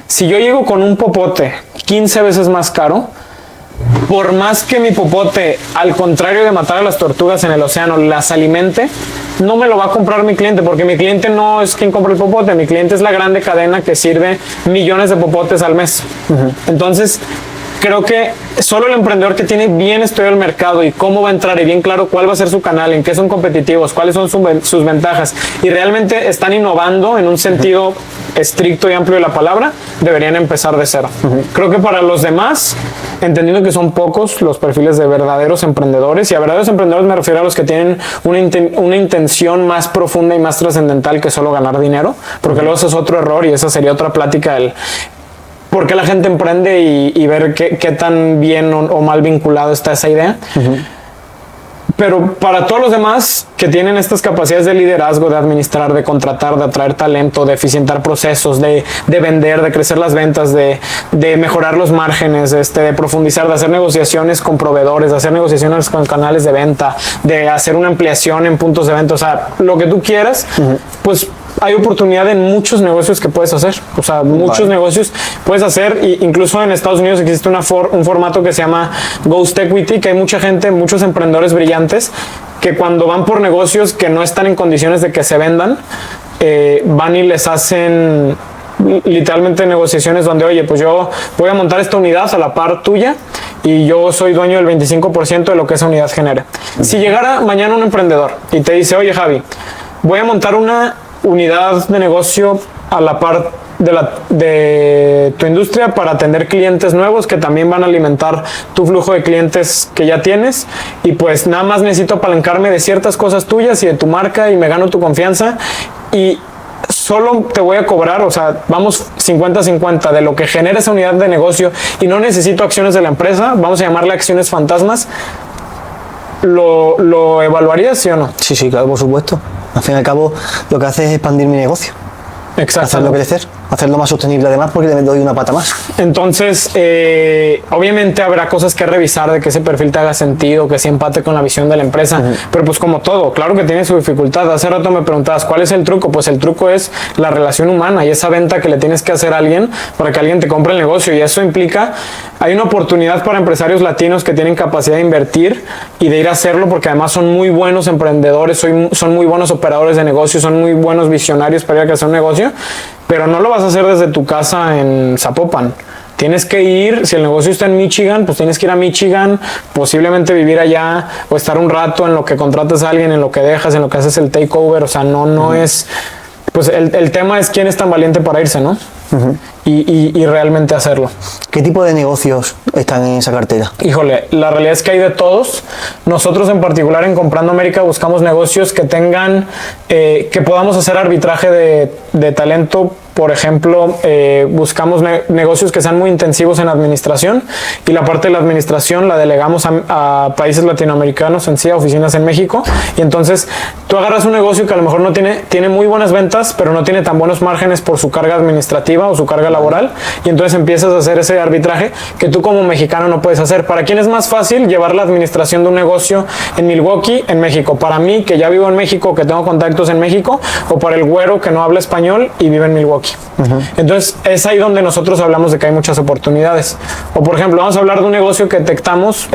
Speaker 1: Si yo llego con un popote 15 veces más caro, por más que mi popote, al contrario de matar a las tortugas en el océano, las alimente, no me lo va a comprar mi cliente, porque mi cliente no es quien compra el popote, mi cliente es la grande cadena que sirve millones de popotes al mes. Entonces, creo que solo el emprendedor que tiene bien estudiado el mercado y cómo va a entrar y bien claro cuál va a ser su canal, en qué son competitivos, cuáles son sus ventajas y realmente están innovando en un sentido estricto y amplio de la palabra, deberían empezar de cero. Creo que para los demás, entendiendo que son pocos los perfiles de verdaderos emprendedores, y a verdaderos emprendedores me refiero a los que tienen una intención más profunda y más trascendental que solo ganar dinero, porque luego ese es otro error y esa sería otra plática del por qué la gente emprende y ver qué tan bien o mal vinculado está esa idea. Pero para todos los demás que tienen estas capacidades de liderazgo, de administrar, de contratar, de atraer talento, de eficientar procesos, de vender, de crecer las ventas, de mejorar los márgenes, de profundizar, de hacer negociaciones con proveedores, de hacer negociaciones con canales de venta, de hacer una ampliación en puntos de venta, o sea, lo que tú quieras, pues hay oportunidad en muchos negocios que puedes hacer. O sea, muchos negocios puedes hacer. Y incluso en Estados Unidos existe un formato que se llama Ghost Equity, que hay mucha gente, muchos emprendedores brillantes que cuando van por negocios que no están en condiciones de que se vendan, van y les hacen literalmente negociaciones donde, oye, pues yo voy a montar esta unidad a la par tuya y yo soy dueño del 25% de lo que esa unidad genera. Si llegara mañana un emprendedor y te dice, oye, Javi, voy a montar una unidad de negocio a la par de tu industria para atender clientes nuevos que también van a alimentar tu flujo de clientes que ya tienes, y pues nada más necesito apalancarme de ciertas cosas tuyas y de tu marca y me gano tu confianza y solo te voy a cobrar, o sea, vamos 50-50 de lo que genera esa unidad de negocio y no necesito acciones de la empresa, vamos a llamarle acciones fantasmas. ¿Lo evaluarías, sí o no?
Speaker 2: Sí, sí, claro, por supuesto. Al fin y al cabo, lo que hace es expandir mi negocio.
Speaker 1: Exacto.
Speaker 2: Hacerlo crecer, hacerlo más sostenible además, porque le doy una pata más.
Speaker 1: Entonces, obviamente habrá cosas que revisar de que ese perfil te haga sentido, que se empate con la visión de la empresa, pero pues como todo, claro que tiene su dificultad. Hace rato me preguntabas, ¿cuál es el truco? Pues el truco es la relación humana y esa venta que le tienes que hacer a alguien para que alguien te compre el negocio, y eso implica, hay una oportunidad para empresarios latinos que tienen capacidad de invertir y de ir a hacerlo, porque además son muy buenos emprendedores, son muy buenos operadores de negocios, son muy buenos visionarios para ir a crecer un negocio, pero no lo vas a hacer desde tu casa en Zapopan. Tienes que ir, si el negocio está en Michigan, pues tienes que ir a Michigan, posiblemente vivir allá o estar un rato en lo que contratas a alguien, en lo que dejas, en lo que haces el takeover. O sea, no es... Pues el tema es quién es tan valiente para irse, ¿no? Y realmente hacerlo.
Speaker 2: ¿Qué tipo de negocios están en esa cartera?
Speaker 1: Híjole, la realidad es que hay de todos. Nosotros en particular en Comprando América buscamos negocios que tengan, que podamos hacer arbitraje de talento. Por ejemplo, buscamos negocios que sean muy intensivos en administración, y la parte de la administración la delegamos a países latinoamericanos, en sí, a oficinas en México. Y entonces tú agarras un negocio que a lo mejor no tiene muy buenas ventas, pero no tiene tan buenos márgenes por su carga administrativa o su carga laboral, y entonces empiezas a hacer ese arbitraje que tú como mexicano no puedes hacer. ¿Para quién es más fácil llevar la administración de un negocio en Milwaukee, en México? ¿Para mí, que ya vivo en México, que tengo contactos en México, o para el güero que no habla español y vive en Milwaukee? Entonces es ahí donde nosotros hablamos de que hay muchas oportunidades. O por ejemplo, vamos a hablar de un negocio que detectamos,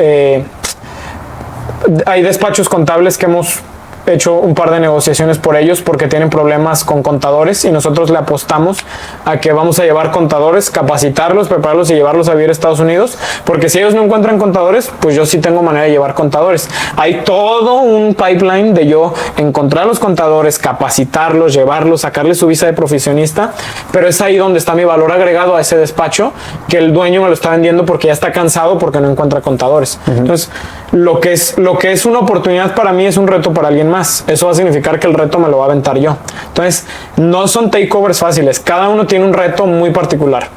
Speaker 1: hay despachos contables que hemos hecho un par de negociaciones por ellos porque tienen problemas con contadores, y nosotros le apostamos a que vamos a llevar contadores, capacitarlos, prepararlos y llevarlos a vivir a Estados Unidos, porque si ellos no encuentran contadores, pues yo sí tengo manera de llevar contadores. Hay todo un pipeline de yo encontrar los contadores, capacitarlos, llevarlos, sacarles su visa de profesionista, pero es ahí donde está mi valor agregado a ese despacho, que el dueño me lo está vendiendo porque ya está cansado porque no encuentra contadores. Entonces, lo que es una oportunidad para mí es un reto para alguien más. Eso va a significar que el reto me lo va a aventar yo. Entonces, no son takeovers fáciles. Cada uno tiene un reto muy particular.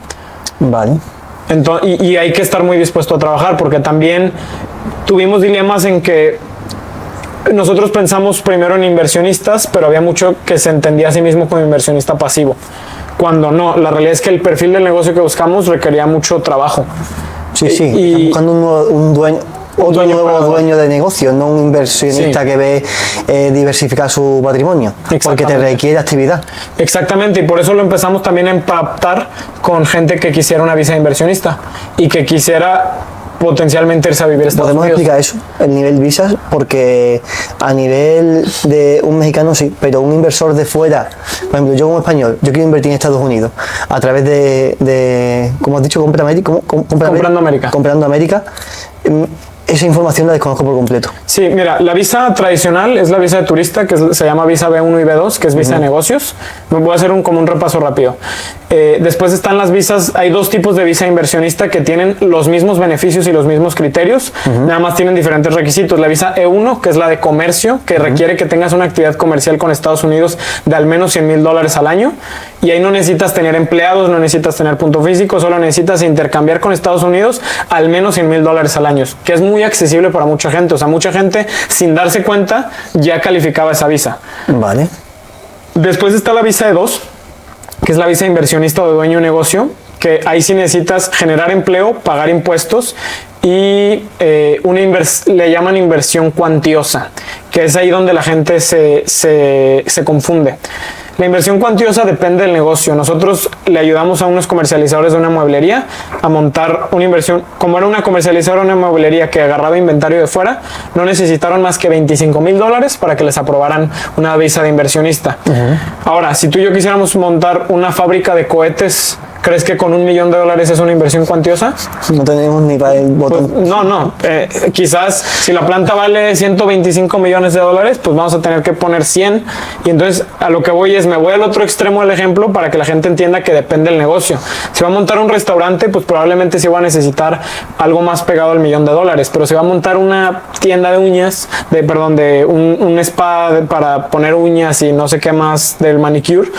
Speaker 2: Vale.
Speaker 1: Entonces, y hay que estar muy dispuesto a trabajar, porque también tuvimos dilemas en que nosotros pensamos primero en inversionistas, pero había mucho que se entendía a sí mismo como inversionista pasivo, cuando no. La realidad es que el perfil del negocio que buscamos requería mucho trabajo.
Speaker 2: Sí, sí. Están buscando un dueño. Otro nuevo dueño de negocio, no un inversionista que ve diversificar su patrimonio, porque te requiere actividad.
Speaker 1: Exactamente, y por eso lo empezamos también a impactar con gente que quisiera una visa de inversionista y que quisiera potencialmente irse a vivir a Estados Unidos.
Speaker 2: ¿Podemos explicar eso, el nivel visas? Porque a nivel de un mexicano sí, pero un inversor de fuera, por ejemplo, yo como español, yo quiero invertir en Estados Unidos a través de ¿cómo has dicho? Comprando América. Esa información la desconozco por completo.
Speaker 1: Sí, mira, la visa tradicional es la visa de turista, que se llama visa B1 y B2, que es visa de negocios. Me voy a hacer como un repaso rápido. Después están las visas, hay dos tipos de visa inversionista que tienen los mismos beneficios y los mismos criterios, nada más tienen diferentes requisitos. La visa E1, que es la de comercio, que requiere que tengas una actividad comercial con Estados Unidos de al menos $100,000 al año, y ahí no necesitas tener empleados, no necesitas tener punto físico, solo necesitas intercambiar con Estados Unidos al menos $100,000 al año, que es muy muy accesible para mucha gente. O sea, mucha gente sin darse cuenta ya calificaba esa visa.
Speaker 2: Vale.
Speaker 1: Después está la visa E2, que es la visa de inversionista o de dueño de negocio, que ahí sí necesitas generar empleo, pagar impuestos y le llaman inversión cuantiosa, que es ahí donde la gente se confunde. La inversión cuantiosa depende del negocio. Nosotros le ayudamos a unos comercializadores de una mueblería a montar una inversión. Como era una comercializadora de una mueblería que agarraba inventario de fuera, no necesitaron más que $25,000 para que les aprobaran una visa de inversionista. Ahora, si tú y yo quisiéramos montar una fábrica de cohetes, ¿crees que con $1 millón es una inversión cuantiosa?
Speaker 2: No tenemos ni para el botón.
Speaker 1: Pues, no. Quizás si la planta vale $125 millones, pues vamos a tener que poner 100. Y entonces a lo que voy es, me voy al otro extremo del ejemplo para que la gente entienda que depende del negocio. Si va a montar un restaurante, pues probablemente sí va a necesitar algo más pegado al $1 millón. Pero si va a montar una tienda de uñas, de un spa para poner uñas y no sé qué más del manicure,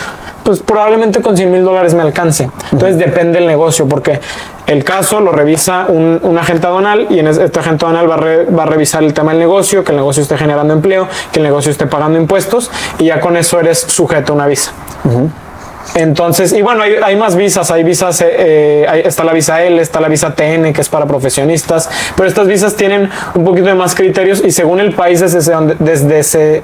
Speaker 1: pues probablemente con $100,000 me alcance. Entonces depende del negocio, porque el caso lo revisa un agente aduanal y este agente aduanal va a revisar el tema del negocio, que el negocio esté generando empleo, que el negocio esté pagando impuestos, y ya con eso eres sujeto a una visa. Entonces, y bueno, hay más visas, está la visa L, está la visa TN, que es para profesionistas, pero estas visas tienen un poquito de más criterios y según el país desde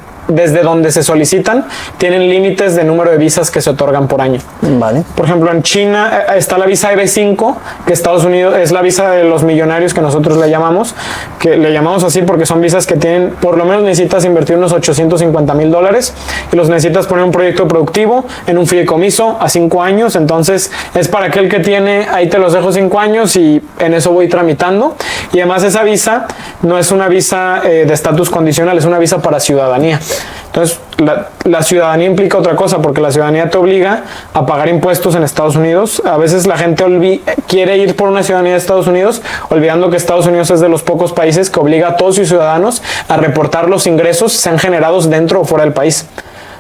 Speaker 1: donde se solicitan, tienen límites de número de visas que se otorgan por año.
Speaker 2: Vale.
Speaker 1: Por ejemplo, en China está la visa EB5, que Estados Unidos es la visa de los millonarios que nosotros le llamamos así porque son visas que tienen, por lo menos necesitas invertir unos $850,000 y los necesitas poner un proyecto productivo en un fideicomiso a 5 años. Entonces es para aquel que tiene, ahí te los dejo 5 años y en eso voy tramitando. Y además esa visa no es una visa de estatus condicional, es una visa para ciudadanía. Entonces, la ciudadanía implica otra cosa, porque la ciudadanía te obliga a pagar impuestos en Estados Unidos. A veces la gente quiere ir por una ciudadanía de Estados Unidos, olvidando que Estados Unidos es de los pocos países que obliga a todos sus ciudadanos a reportar los ingresos, sean generados dentro o fuera del país.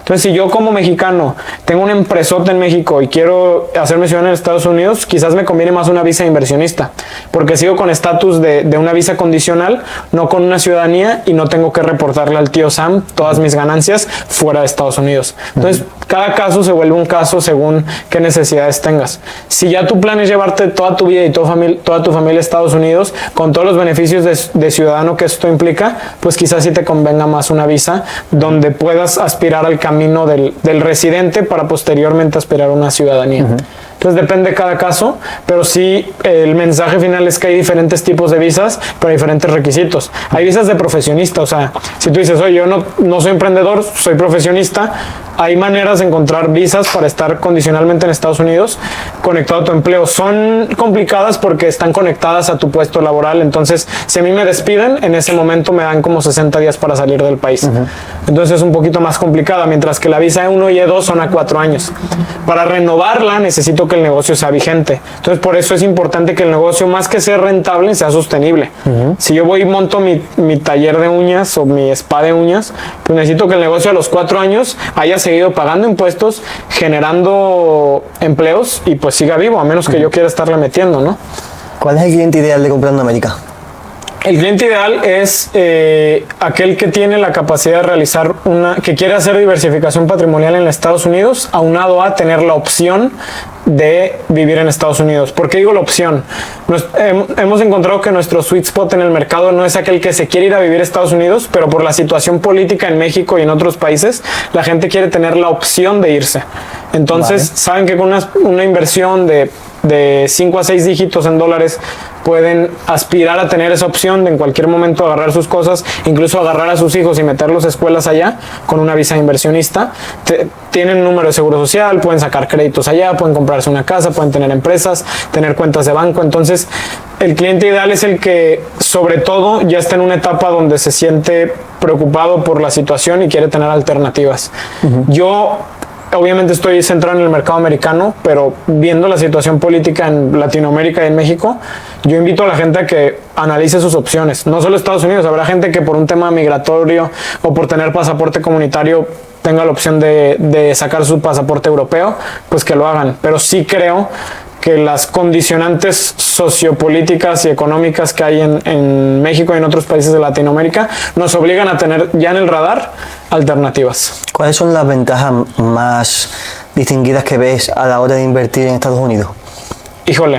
Speaker 1: Entonces, si yo como mexicano tengo una empresota en México y quiero hacerme ciudadano en Estados Unidos, quizás me conviene más una visa de inversionista, porque sigo con estatus de una visa condicional, no con una ciudadanía, y no tengo que reportarle al tío Sam todas mis ganancias fuera de Estados Unidos. Entonces, cada caso se vuelve un caso según qué necesidades tengas. Si ya tu plan es llevarte toda tu vida y toda tu familia a Estados Unidos, con todos los beneficios de ciudadano que esto implica, pues quizás sí te convenga más una visa donde puedas aspirar al camino del residente para posteriormente aspirar a una ciudadanía. Entonces depende de cada caso, pero sí el mensaje final es que hay diferentes tipos de visas para diferentes requisitos. Hay visas de profesionista, o sea, si tú dices, oye, yo no soy emprendedor, soy profesionista, hay maneras de encontrar visas para estar condicionalmente en Estados Unidos conectado a tu empleo. Son complicadas porque están conectadas a tu puesto laboral. Entonces, si a mí me despiden, en ese momento me dan como 60 días para salir del país. Entonces es un poquito más complicada, mientras que la visa E1 y E2 son a 4 años. Para renovarla necesito que el negocio sea vigente. Entonces, por eso es importante que el negocio, más que ser rentable, sea sostenible. Si yo voy y monto mi taller de uñas o mi spa de uñas, pues necesito que el negocio a los 4 años haya seguido pagando impuestos, generando empleos y pues siga vivo, a menos que yo quiera estarle metiendo, ¿no?
Speaker 2: ¿Cuál es el cliente ideal de Comprando América?
Speaker 1: El cliente ideal es aquel que tiene la capacidad de realizar que quiere hacer diversificación patrimonial en Estados Unidos, aunado a tener la opción de vivir en Estados Unidos. ¿Por qué digo la opción? Hemos encontrado que nuestro sweet spot en el mercado no es aquel que se quiere ir a vivir a Estados Unidos, pero por la situación política en México y en otros países, la gente quiere tener la opción de irse. Entonces, saben que con una inversión de 5 a 6 dígitos en dólares pueden aspirar a tener esa opción de en cualquier momento agarrar sus cosas, incluso agarrar a sus hijos y meterlos a escuelas allá con una visa de inversionista. Tienen un número de seguro social, pueden sacar créditos allá, pueden comprarse una casa, pueden tener empresas, tener cuentas de banco. Entonces, el cliente ideal es el que, sobre todo, ya está en una etapa donde se siente preocupado por la situación y quiere tener alternativas. Yo obviamente estoy centrado en el mercado americano, pero viendo la situación política en Latinoamérica y en México, yo invito a la gente a que analice sus opciones. No solo Estados Unidos, habrá gente que por un tema migratorio o por tener pasaporte comunitario tenga la opción de sacar su pasaporte europeo, pues que lo hagan. Pero sí creo que las condicionantes sociopolíticas y económicas que hay en México y en otros países de Latinoamérica nos obligan a tener ya en el radar alternativas.
Speaker 2: ¿Cuáles son las ventajas más distinguidas que ves a la hora de invertir en Estados Unidos?
Speaker 1: Híjole,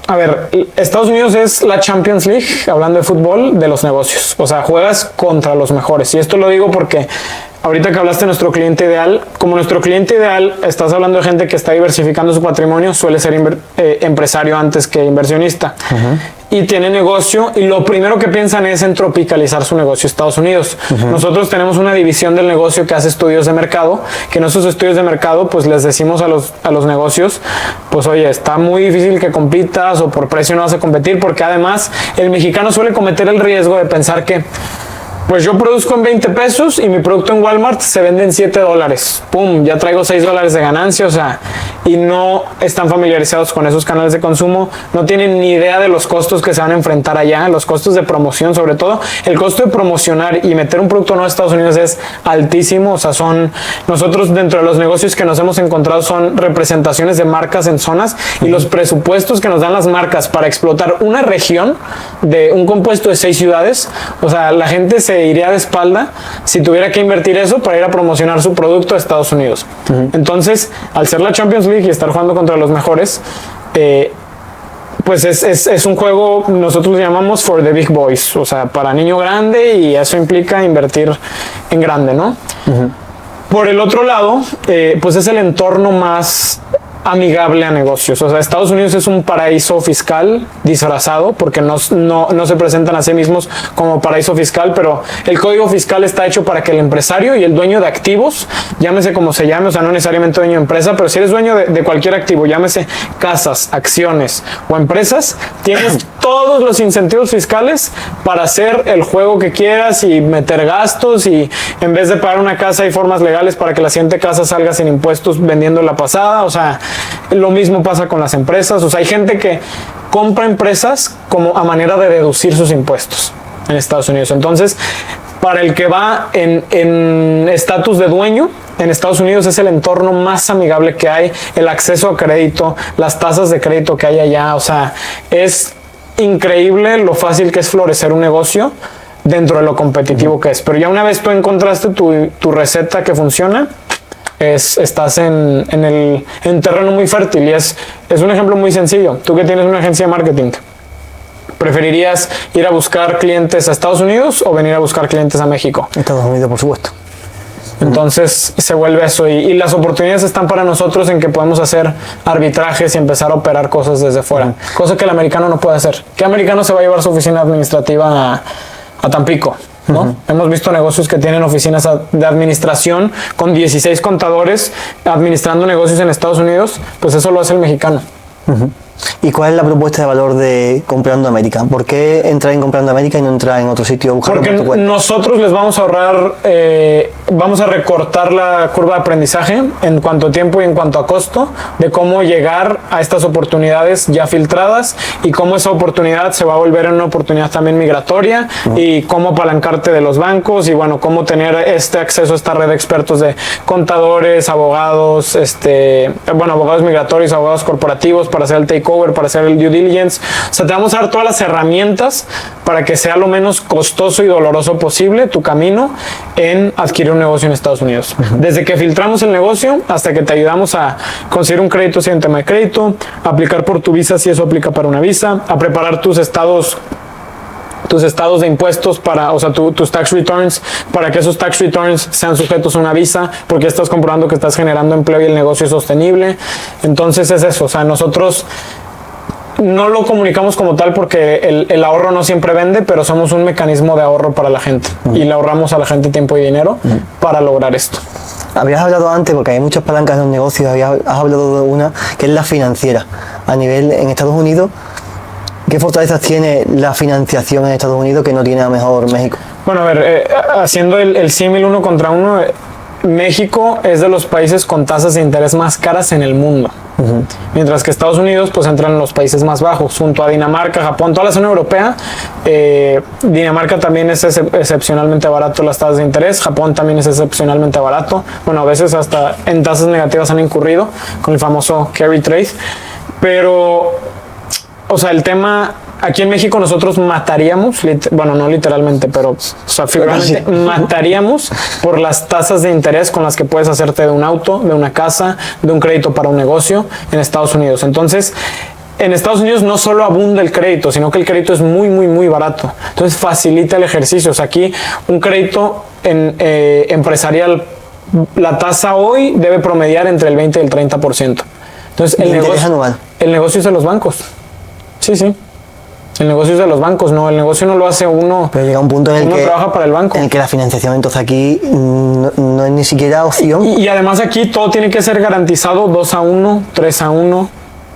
Speaker 1: a ver, Estados Unidos es la Champions League, hablando de fútbol, de los negocios. O sea, juegas contra los mejores. Y esto lo digo porque ahorita que hablaste de nuestro cliente ideal, como nuestro cliente ideal, estás hablando de gente que está diversificando su patrimonio, suele ser empresario antes que inversionista. Y tiene negocio, y lo primero que piensan es en tropicalizar su negocio a Estados Unidos. Nosotros tenemos una división del negocio que hace estudios de mercado, que en esos estudios de mercado pues les decimos a los negocios, pues oye, está muy difícil que compitas o por precio no vas a competir, porque además el mexicano suele cometer el riesgo de pensar que pues yo produzco en 20 pesos y mi producto en Walmart se vende en 7 dólares. ¡Pum! Ya traigo 6 dólares de ganancia, o sea, y no están familiarizados con esos canales de consumo, no tienen ni idea de los costos que se van a enfrentar allá, los costos de promoción sobre todo. El costo de promocionar y meter un producto nuevo a Estados Unidos es altísimo, o sea, nosotros dentro de los negocios que nos hemos encontrado son representaciones de marcas en zonas y los presupuestos que nos dan las marcas para explotar una región de un compuesto de 6 ciudades, o sea, la gente se iría de espalda si tuviera que invertir eso para ir a promocionar su producto a Estados Unidos. Entonces, al ser la Champions League y estar jugando contra los mejores, pues es un juego, nosotros lo llamamos for the big boys, o sea, para niño grande, y eso implica invertir en grande, ¿no? Por el otro lado, pues es el entorno más amigable a negocios. O sea, Estados Unidos es un paraíso fiscal disfrazado porque no se presentan a sí mismos como paraíso fiscal, pero el código fiscal está hecho para que el empresario y el dueño de activos, llámese como se llame, o sea, no necesariamente dueño de empresa, pero si eres dueño de cualquier activo, llámese casas, acciones o empresas, tienes todos los incentivos fiscales para hacer el juego que quieras y meter gastos, y en vez de pagar una casa hay formas legales para que la siguiente casa salga sin impuestos vendiendo la pasada. O sea, lo mismo pasa con las empresas. O sea, hay gente que compra empresas como a manera de deducir sus impuestos en Estados Unidos. Entonces, para el que va en estatus de dueño, en Estados Unidos es el entorno más amigable que hay, el acceso a crédito, las tasas de crédito que hay allá. O sea, es increíble lo fácil que es florecer un negocio dentro de lo competitivo que es. Pero ya una vez tú encontraste tu receta que funciona, estás en terreno muy fértil, y es un ejemplo muy sencillo. Tú que tienes una agencia de marketing, ¿preferirías ir a buscar clientes a Estados Unidos o venir a buscar clientes a México?
Speaker 2: Estados Unidos, por supuesto.
Speaker 1: Entonces se vuelve eso, y las oportunidades están para nosotros en que podemos hacer arbitrajes y empezar a operar cosas desde fuera, cosa que el americano no puede hacer. ¿Qué americano se va a llevar su oficina administrativa a Tampico? ¿No? Hemos visto negocios que tienen oficinas de administración con 16 contadores administrando negocios en Estados Unidos. Pues eso lo hace el mexicano.
Speaker 2: ¿Y cuál es la propuesta de valor de Comprando América? ¿Por qué entrar en Comprando América y no entrar en otro sitio?
Speaker 1: Porque nosotros les vamos a ahorrar, vamos a recortar la curva de aprendizaje en cuanto a tiempo y en cuanto a costo, de cómo llegar a estas oportunidades ya filtradas, y cómo esa oportunidad se va a volver en una oportunidad también migratoria, y cómo apalancarte de los bancos, y bueno, cómo tener acceso a esta red de expertos de contadores, abogados, abogados migratorios, abogados corporativos, para hacer el takeover, para hacer el due diligence. O sea, te vamos a dar todas las herramientas para que sea lo menos costoso y doloroso posible tu camino en adquirir un negocio en Estados Unidos. Desde que filtramos el negocio hasta que te ayudamos a conseguir un crédito si hay un tema de crédito, a aplicar por tu visa si eso aplica para una visa, a preparar tus estados de impuestos tus tax returns, para que esos tax returns sean sujetos a una visa, porque estás comprobando que estás generando empleo y el negocio es sostenible. Entonces es eso. O sea, nosotros no lo comunicamos como tal porque el ahorro no siempre vende, pero somos un mecanismo de ahorro para la gente, y le ahorramos a la gente tiempo y dinero para lograr esto.
Speaker 2: Habías hablado antes, porque hay muchas palancas en los negocios, has hablado de una que es la financiera. A nivel en Estados Unidos, ¿qué fortalezas tiene la financiación en Estados Unidos que no tiene a lo mejor México? Bueno,
Speaker 1: a ver, haciendo el símil uno contra uno, México es de los países con tasas de interés más caras en el mundo. Mientras que Estados Unidos pues entran en los países más bajos, junto a Dinamarca, Japón, toda la zona europea. Dinamarca también es excepcionalmente barato las tasas de interés, Japón también es excepcionalmente barato, bueno, a veces hasta en tasas negativas han incurrido con el famoso carry trade, pero, o sea, el tema... Aquí en México nosotros mataríamos, bueno, no literalmente, pero o sea, figurativamente mataríamos por las tasas de interés con las que puedes hacerte de un auto, de una casa, de un crédito para un negocio en Estados Unidos. Entonces, en Estados Unidos no solo abunda el crédito, sino que el crédito es muy, muy, muy barato. Entonces, facilita el ejercicio. O sea, aquí un crédito empresarial, la tasa hoy debe promediar entre el 20 y el 30%. Entonces, el negocio es de los bancos. Sí, sí. El negocio es de los bancos, no, el negocio no lo hace uno.
Speaker 2: Pero llega un punto en el que
Speaker 1: trabaja para el banco.
Speaker 2: En el que la financiación entonces aquí no es ni siquiera opción.
Speaker 1: Y además aquí todo tiene que ser garantizado 2-1, 3-1.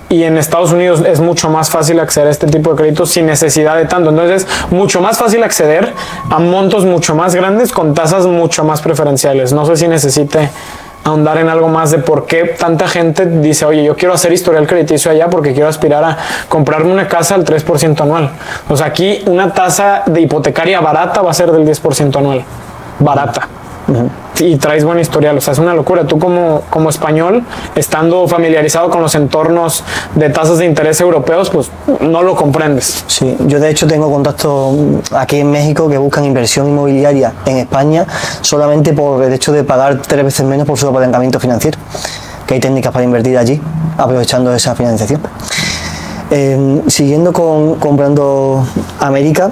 Speaker 1: Y en Estados Unidos es mucho más fácil acceder a este tipo de créditos sin necesidad de tanto. Entonces es mucho más fácil acceder a montos mucho más grandes con tasas mucho más preferenciales. No sé si necesite ahondar en algo más de por qué tanta gente dice, oye, yo quiero hacer historial crediticio allá porque quiero aspirar a comprarme una casa al 3% anual. O sea, aquí una tasa de hipotecaria barata va a ser del 10% anual. Barata. Y traes buen historial, o sea, es una locura. Tú como español, estando familiarizado con los entornos de tasas de interés europeos, pues no lo comprendes.
Speaker 2: Sí, yo de hecho tengo contactos aquí en México que buscan inversión inmobiliaria en España solamente por el hecho de pagar 3 veces menos por su apalancamiento financiero, que hay técnicas para invertir allí, aprovechando esa financiación. Siguiendo comprando América,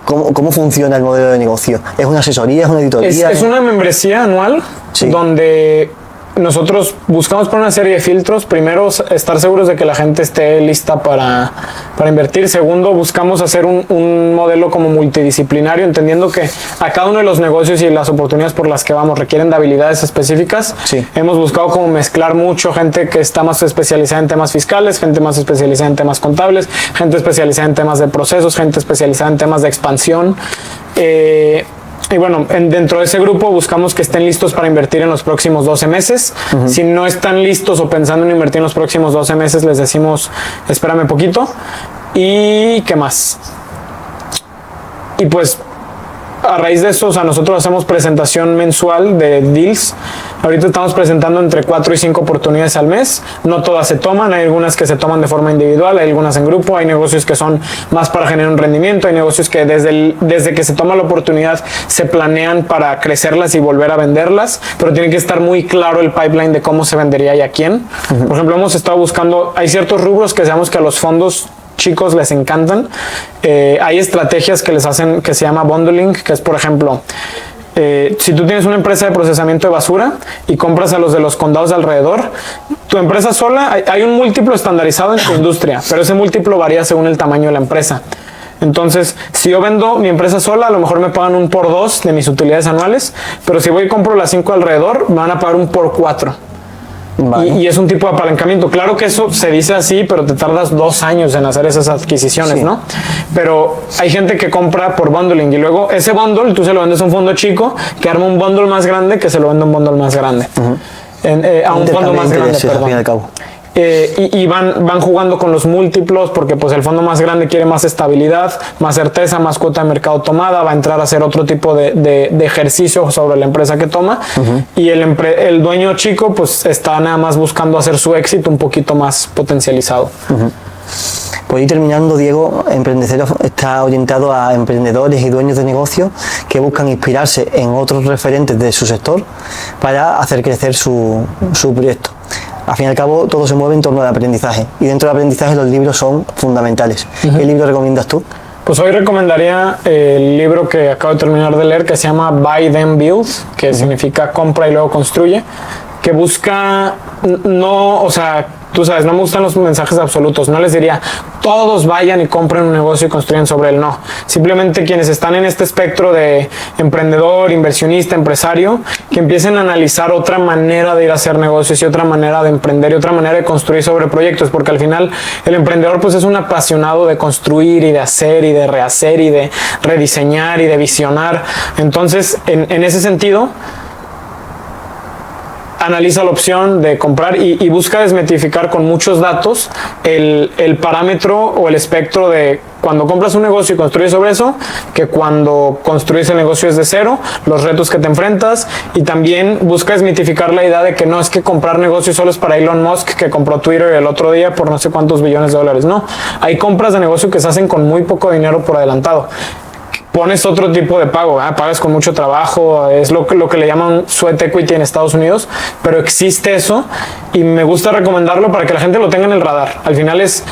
Speaker 2: ¿Cómo funciona el modelo de negocio? ¿Es una asesoría? ¿Es una auditoría?
Speaker 1: Es una membresía anual, sí, donde nosotros buscamos por una serie de filtros. Primero, estar seguros de que la gente esté lista para invertir. Segundo, buscamos hacer un modelo como multidisciplinario, entendiendo que a cada uno de los negocios y las oportunidades por las que vamos requieren de habilidades específicas.
Speaker 2: Sí.
Speaker 1: Hemos buscado como mezclar mucho gente que está más especializada en temas fiscales, gente más especializada en temas contables, gente especializada en temas de procesos, gente especializada en temas de expansión. Y bueno, dentro de ese grupo buscamos que estén listos para invertir en los próximos 12 meses. Si no están listos o pensando en invertir en los próximos 12 meses, les decimos, espérame poquito. ¿Y qué más? Y pues, a raíz de eso, o sea, nosotros hacemos presentación mensual de deals. Ahorita estamos presentando entre 4 y 5 oportunidades al mes. No todas se toman, hay algunas que se toman de forma individual, hay algunas en grupo, hay negocios que son más para generar un rendimiento, hay negocios que desde que se toma la oportunidad se planean para crecerlas y volver a venderlas, pero tiene que estar muy claro el pipeline de cómo se vendería y a quién. Por ejemplo, hemos estado buscando, hay ciertos rubros que sabemos que a los fondos chicos les encantan. Hay estrategias que les hacen que se llama bundling, que es, por ejemplo, si tú tienes una empresa de procesamiento de basura y compras a los de los condados de alrededor, tu empresa sola, hay un múltiplo estandarizado en tu industria, pero ese múltiplo varía según el tamaño de la empresa. Entonces, si yo vendo mi empresa sola, a lo mejor me pagan un por 2 de mis utilidades anuales, pero si voy y compro las 5 alrededor, me van a pagar un por 4. Vale. Y es un tipo de apalancamiento. Claro que eso se dice así, pero te tardas 2 años en hacer esas adquisiciones, sí, ¿no? Pero hay gente que compra por bundling y luego ese bundle tú se lo vendes a un fondo chico que arma un bundle más grande que se lo vende a un bundle más grande. A un fondo más grande, perdón. Y van jugando con los múltiplos porque pues el fondo más grande quiere más estabilidad, más certeza, más cuota de mercado tomada, va a entrar a hacer otro tipo de ejercicio sobre la empresa que toma, y el dueño chico pues está nada más buscando hacer su éxito un poquito más potencializado.
Speaker 2: Pues ir terminando, Diego, Emprendecero está orientado a emprendedores y dueños de negocios que buscan inspirarse en otros referentes de su sector para hacer crecer su proyecto. Al fin y al cabo, todo se mueve en torno al aprendizaje, y dentro del aprendizaje los libros son fundamentales. ¿Qué libro recomiendas tú?
Speaker 1: Pues hoy recomendaría el libro que acabo de terminar de leer, que se llama Buy Then Build, que significa compra y luego construye, que busca, no, o sea, tú sabes, no me gustan los mensajes absolutos. No les diría, todos vayan y compren un negocio y construyan sobre él. No. Simplemente quienes están en este espectro de emprendedor, inversionista, empresario, que empiecen a analizar otra manera de ir a hacer negocios y otra manera de emprender y otra manera de construir sobre proyectos. Porque al final el emprendedor pues es un apasionado de construir y de hacer y de rehacer y de rediseñar y de visionar. Entonces, en ese sentido, analiza la opción de comprar y busca desmitificar con muchos datos el parámetro o el espectro de cuando compras un negocio y construyes sobre eso, que cuando construyes el negocio desde cero, los retos que te enfrentas, y también busca desmitificar la idea de que no es que comprar negocios solo es para Elon Musk, que compró Twitter el otro día por no sé cuántos billones de dólares. No, hay compras de negocio que se hacen con muy poco dinero por adelantado. Pones otro tipo de pago, pagas con mucho trabajo, es lo que le llaman sweat equity en Estados Unidos, pero existe eso y me gusta recomendarlo para que la gente lo tenga en el radar. Al final es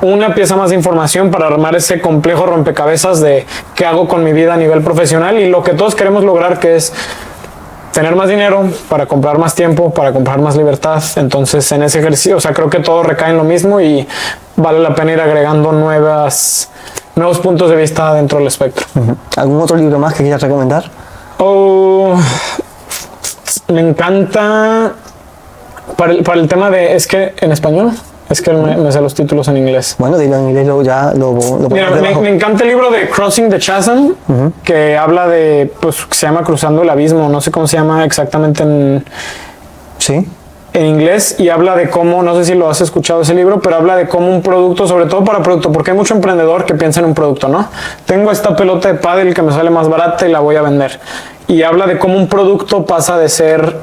Speaker 1: una pieza más de información para armar ese complejo rompecabezas de qué hago con mi vida a nivel profesional y lo que todos queremos lograr, que es tener más dinero para comprar más tiempo, para comprar más libertad. Entonces en ese ejercicio, o sea, creo que todo recae en lo mismo y vale la pena ir agregando nuevos puntos de vista dentro del espectro.
Speaker 2: ¿Algún otro libro más que quieras recomendar?
Speaker 1: Me encanta para el tema de, es que en español, es que me sé los títulos en inglés.
Speaker 2: Bueno, dilo en inglés, lo
Speaker 1: Mira, me encanta el libro de Crossing the Chasm, que habla de, pues, se llama Cruzando el Abismo, no sé cómo se llama exactamente en inglés, y habla de cómo, no sé si lo has escuchado ese libro, pero habla de cómo un producto, sobre todo para producto, porque hay mucho emprendedor que piensa en un producto, ¿no? Tengo esta pelota de pádel que me sale más barata y la voy a vender. Y habla de cómo un producto pasa de ser,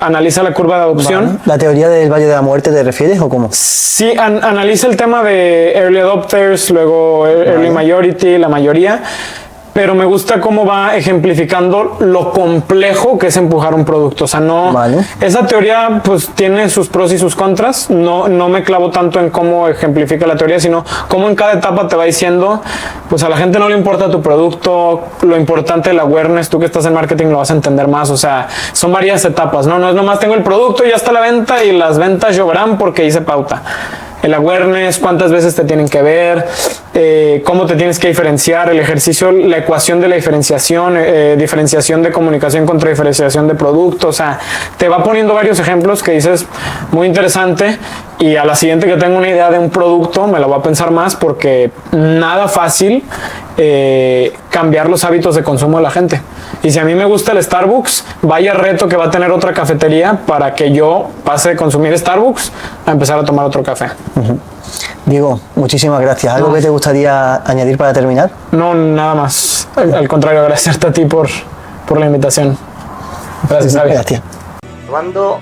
Speaker 1: analiza la curva de adopción.
Speaker 2: Vale. ¿La teoría del Valle de la Muerte te refieres o cómo?
Speaker 1: Sí, analiza el tema de early adopters, luego early majority, la mayoría. Pero me gusta cómo va ejemplificando lo complejo que es empujar un producto. O sea, no...
Speaker 2: Vale.
Speaker 1: Esa teoría pues tiene sus pros y sus contras. No me clavo tanto en cómo ejemplifica la teoría, sino cómo en cada etapa te va diciendo, pues a la gente no le importa tu producto, lo importante del awareness, tú que estás en marketing lo vas a entender más. O sea, son varias etapas, ¿no? No es nomás tengo el producto y ya está la venta y las ventas lloverán porque hice pauta. El awareness, cuántas veces te tienen que ver, cómo te tienes que diferenciar, el ejercicio, la ecuación de la diferenciación, diferenciación de comunicación contra diferenciación de producto. O sea, te va poniendo varios ejemplos que dices muy interesante, y a la siguiente que tengo una idea de un producto me la voy a pensar más, porque nada fácil cambiar los hábitos de consumo de la gente. Y si a mí me gusta el Starbucks, vaya reto que va a tener otra cafetería para que yo pase de consumir Starbucks a empezar a tomar otro café.
Speaker 2: Diego, muchísimas gracias. ¿Algo que te gustaría añadir para terminar?
Speaker 1: No, nada más. Al contrario, agradecerte a ti por la invitación. Gracias, Javi.
Speaker 2: Gracias. Probando